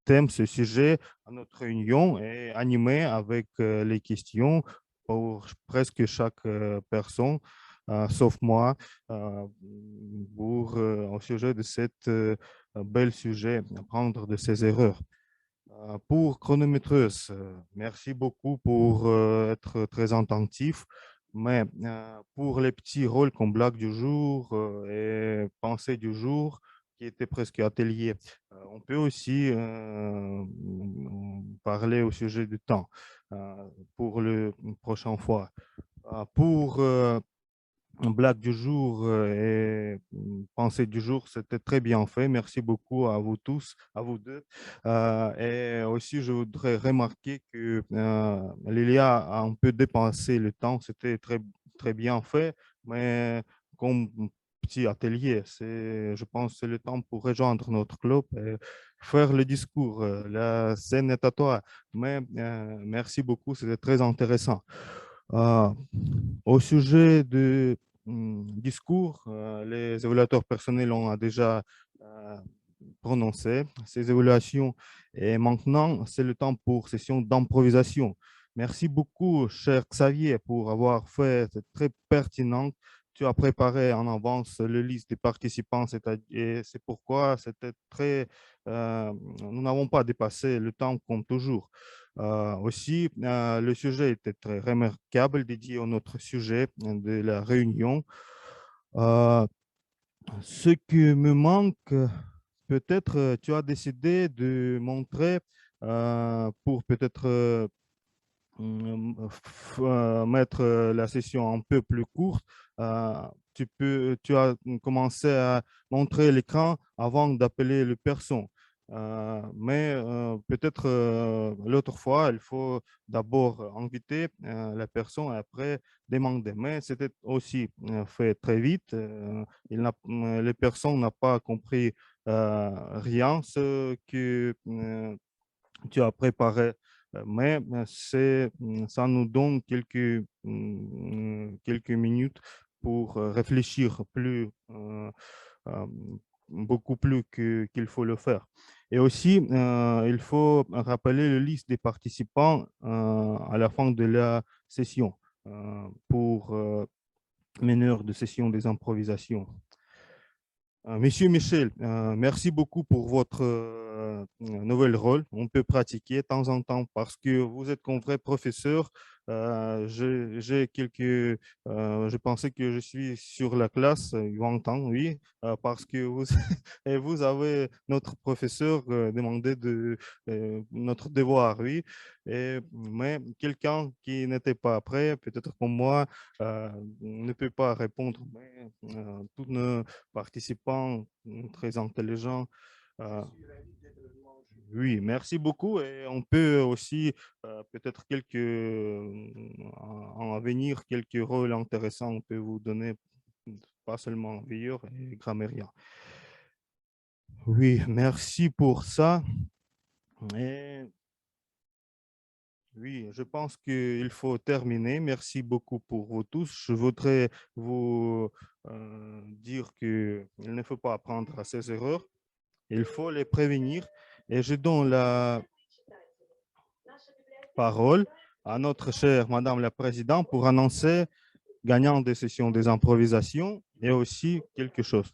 thème, ce sujet, à notre réunion et animé avec les questions pour presque chaque personne, sauf moi, au sujet de cet bel sujet, apprendre de ses erreurs. Pour chronométreuse, merci beaucoup pour être très attentif. Mais pour les petits rôles comme blague du jour et pensée du jour, qui était presque atelier, on peut aussi parler au sujet du temps pour le prochain fois. Pour blague du jour et pensée du jour, c'était très bien fait. Merci beaucoup à vous tous, à vous deux. Et aussi, je voudrais remarquer que Lilia a un peu dépensé le temps. C'était très, très bien fait, mais comme petit atelier, je pense que c'est le temps pour rejoindre notre club et faire le discours. La scène est à toi. Mais merci beaucoup, c'était très intéressant. Euh, Au sujet du discours, les évaluateurs personnels ont déjà euh, prononcé ces évaluations et maintenant, c'est le temps pour session d'improvisation. Merci beaucoup, cher Xavier, pour avoir fait, c'est très pertinent. Tu as préparé en avance le liste des participants et c'est pourquoi c'était nous n'avons pas dépassé le temps comme toujours. Aussi, le sujet était très remarquable, dédié à notre sujet de la réunion. Euh, Ce qui me manque, peut-être tu as décidé de montrer pour peut-être mettre la session un peu plus courte. Tu as commencé à montrer l'écran avant d'appeler le personne. Mais peut-être l'autre fois, il faut d'abord inviter la personne et après demander. Mais c'était aussi fait très vite. Les personnes n'ont pas compris rien, ce que tu as préparé. Mais ça nous donne quelques minutes pour réfléchir euh, beaucoup plus qu'il faut le faire. Et aussi, il faut rappeler la liste des participants à la fin de la session pour meneur de session des improvisations. Monsieur Michel, merci beaucoup pour votre nouvel rôle. On peut pratiquer de temps en temps parce que vous êtes comme vrai professeur. Je pensais que je suis sur la classe 20 ans, oui, parce que et vous avez notre professeur demandé notre devoir, oui. Mais quelqu'un qui n'était pas prêt, peut-être comme moi, ne peut pas répondre. Mais tous nos participants très intelligents. Oui, merci beaucoup. Et on peut aussi peut-être en venir, quelques rôles intéressants, on peut vous donner, pas seulement veilleur et grammairien. Oui, merci pour ça. Et oui, je pense qu'il faut terminer. Merci beaucoup pour vous tous. Je voudrais vous dire qu'il ne faut pas apprendre à ses erreurs. Il faut les prévenir. Et je donne la parole à notre chère Madame la Présidente pour annoncer gagnant des sessions des improvisations et aussi quelque chose.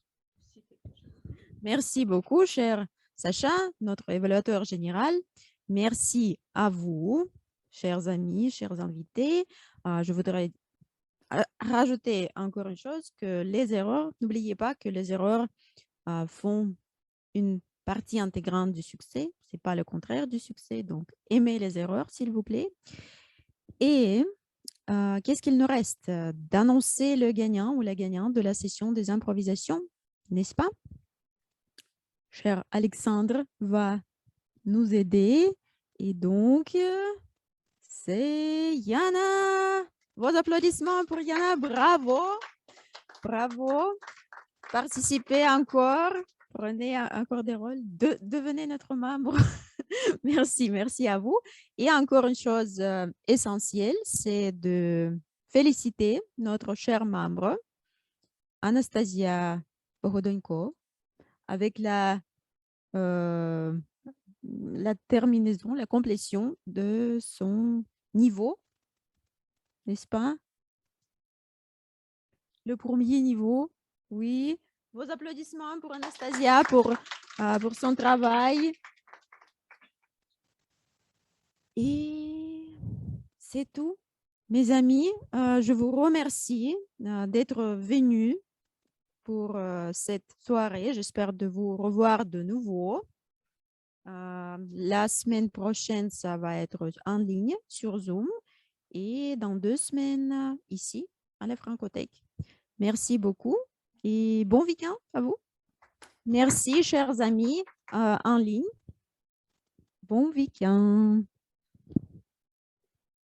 Merci beaucoup, cher Sacha, notre évaluateur général. Merci à vous, chers amis, chers invités. Je voudrais rajouter encore une chose, que les erreurs, n'oubliez pas que les erreurs font une partie intégrante du succès. Ce n'est pas le contraire du succès. Donc, aimez les erreurs, s'il vous plaît. Et qu'est-ce qu'il nous reste? D'annoncer le gagnant ou la gagnante de la session des improvisations, n'est-ce pas? Cher Alexandre va nous aider. Et donc, c'est Yana. Vos applaudissements pour Yana. Bravo. Bravo. Participez encore. Prenez encore des rôles. Devenez notre membre. Merci, merci à vous. Et encore une chose essentielle, c'est de féliciter notre cher membre, Anastasia Bohodonko, avec la terminaison, la complétion de son niveau, n'est-ce pas? Le premier niveau, oui. Vos applaudissements pour Anastasia, pour son travail. Et c'est tout. Mes amis, je vous remercie d'être venus pour cette soirée. J'espère de vous revoir de nouveau. La semaine prochaine, ça va être en ligne sur Zoom et dans 2 semaines ici à la Francothèque. Merci beaucoup et bon week-end à vous. Merci, chers amis en ligne. Bon week-end.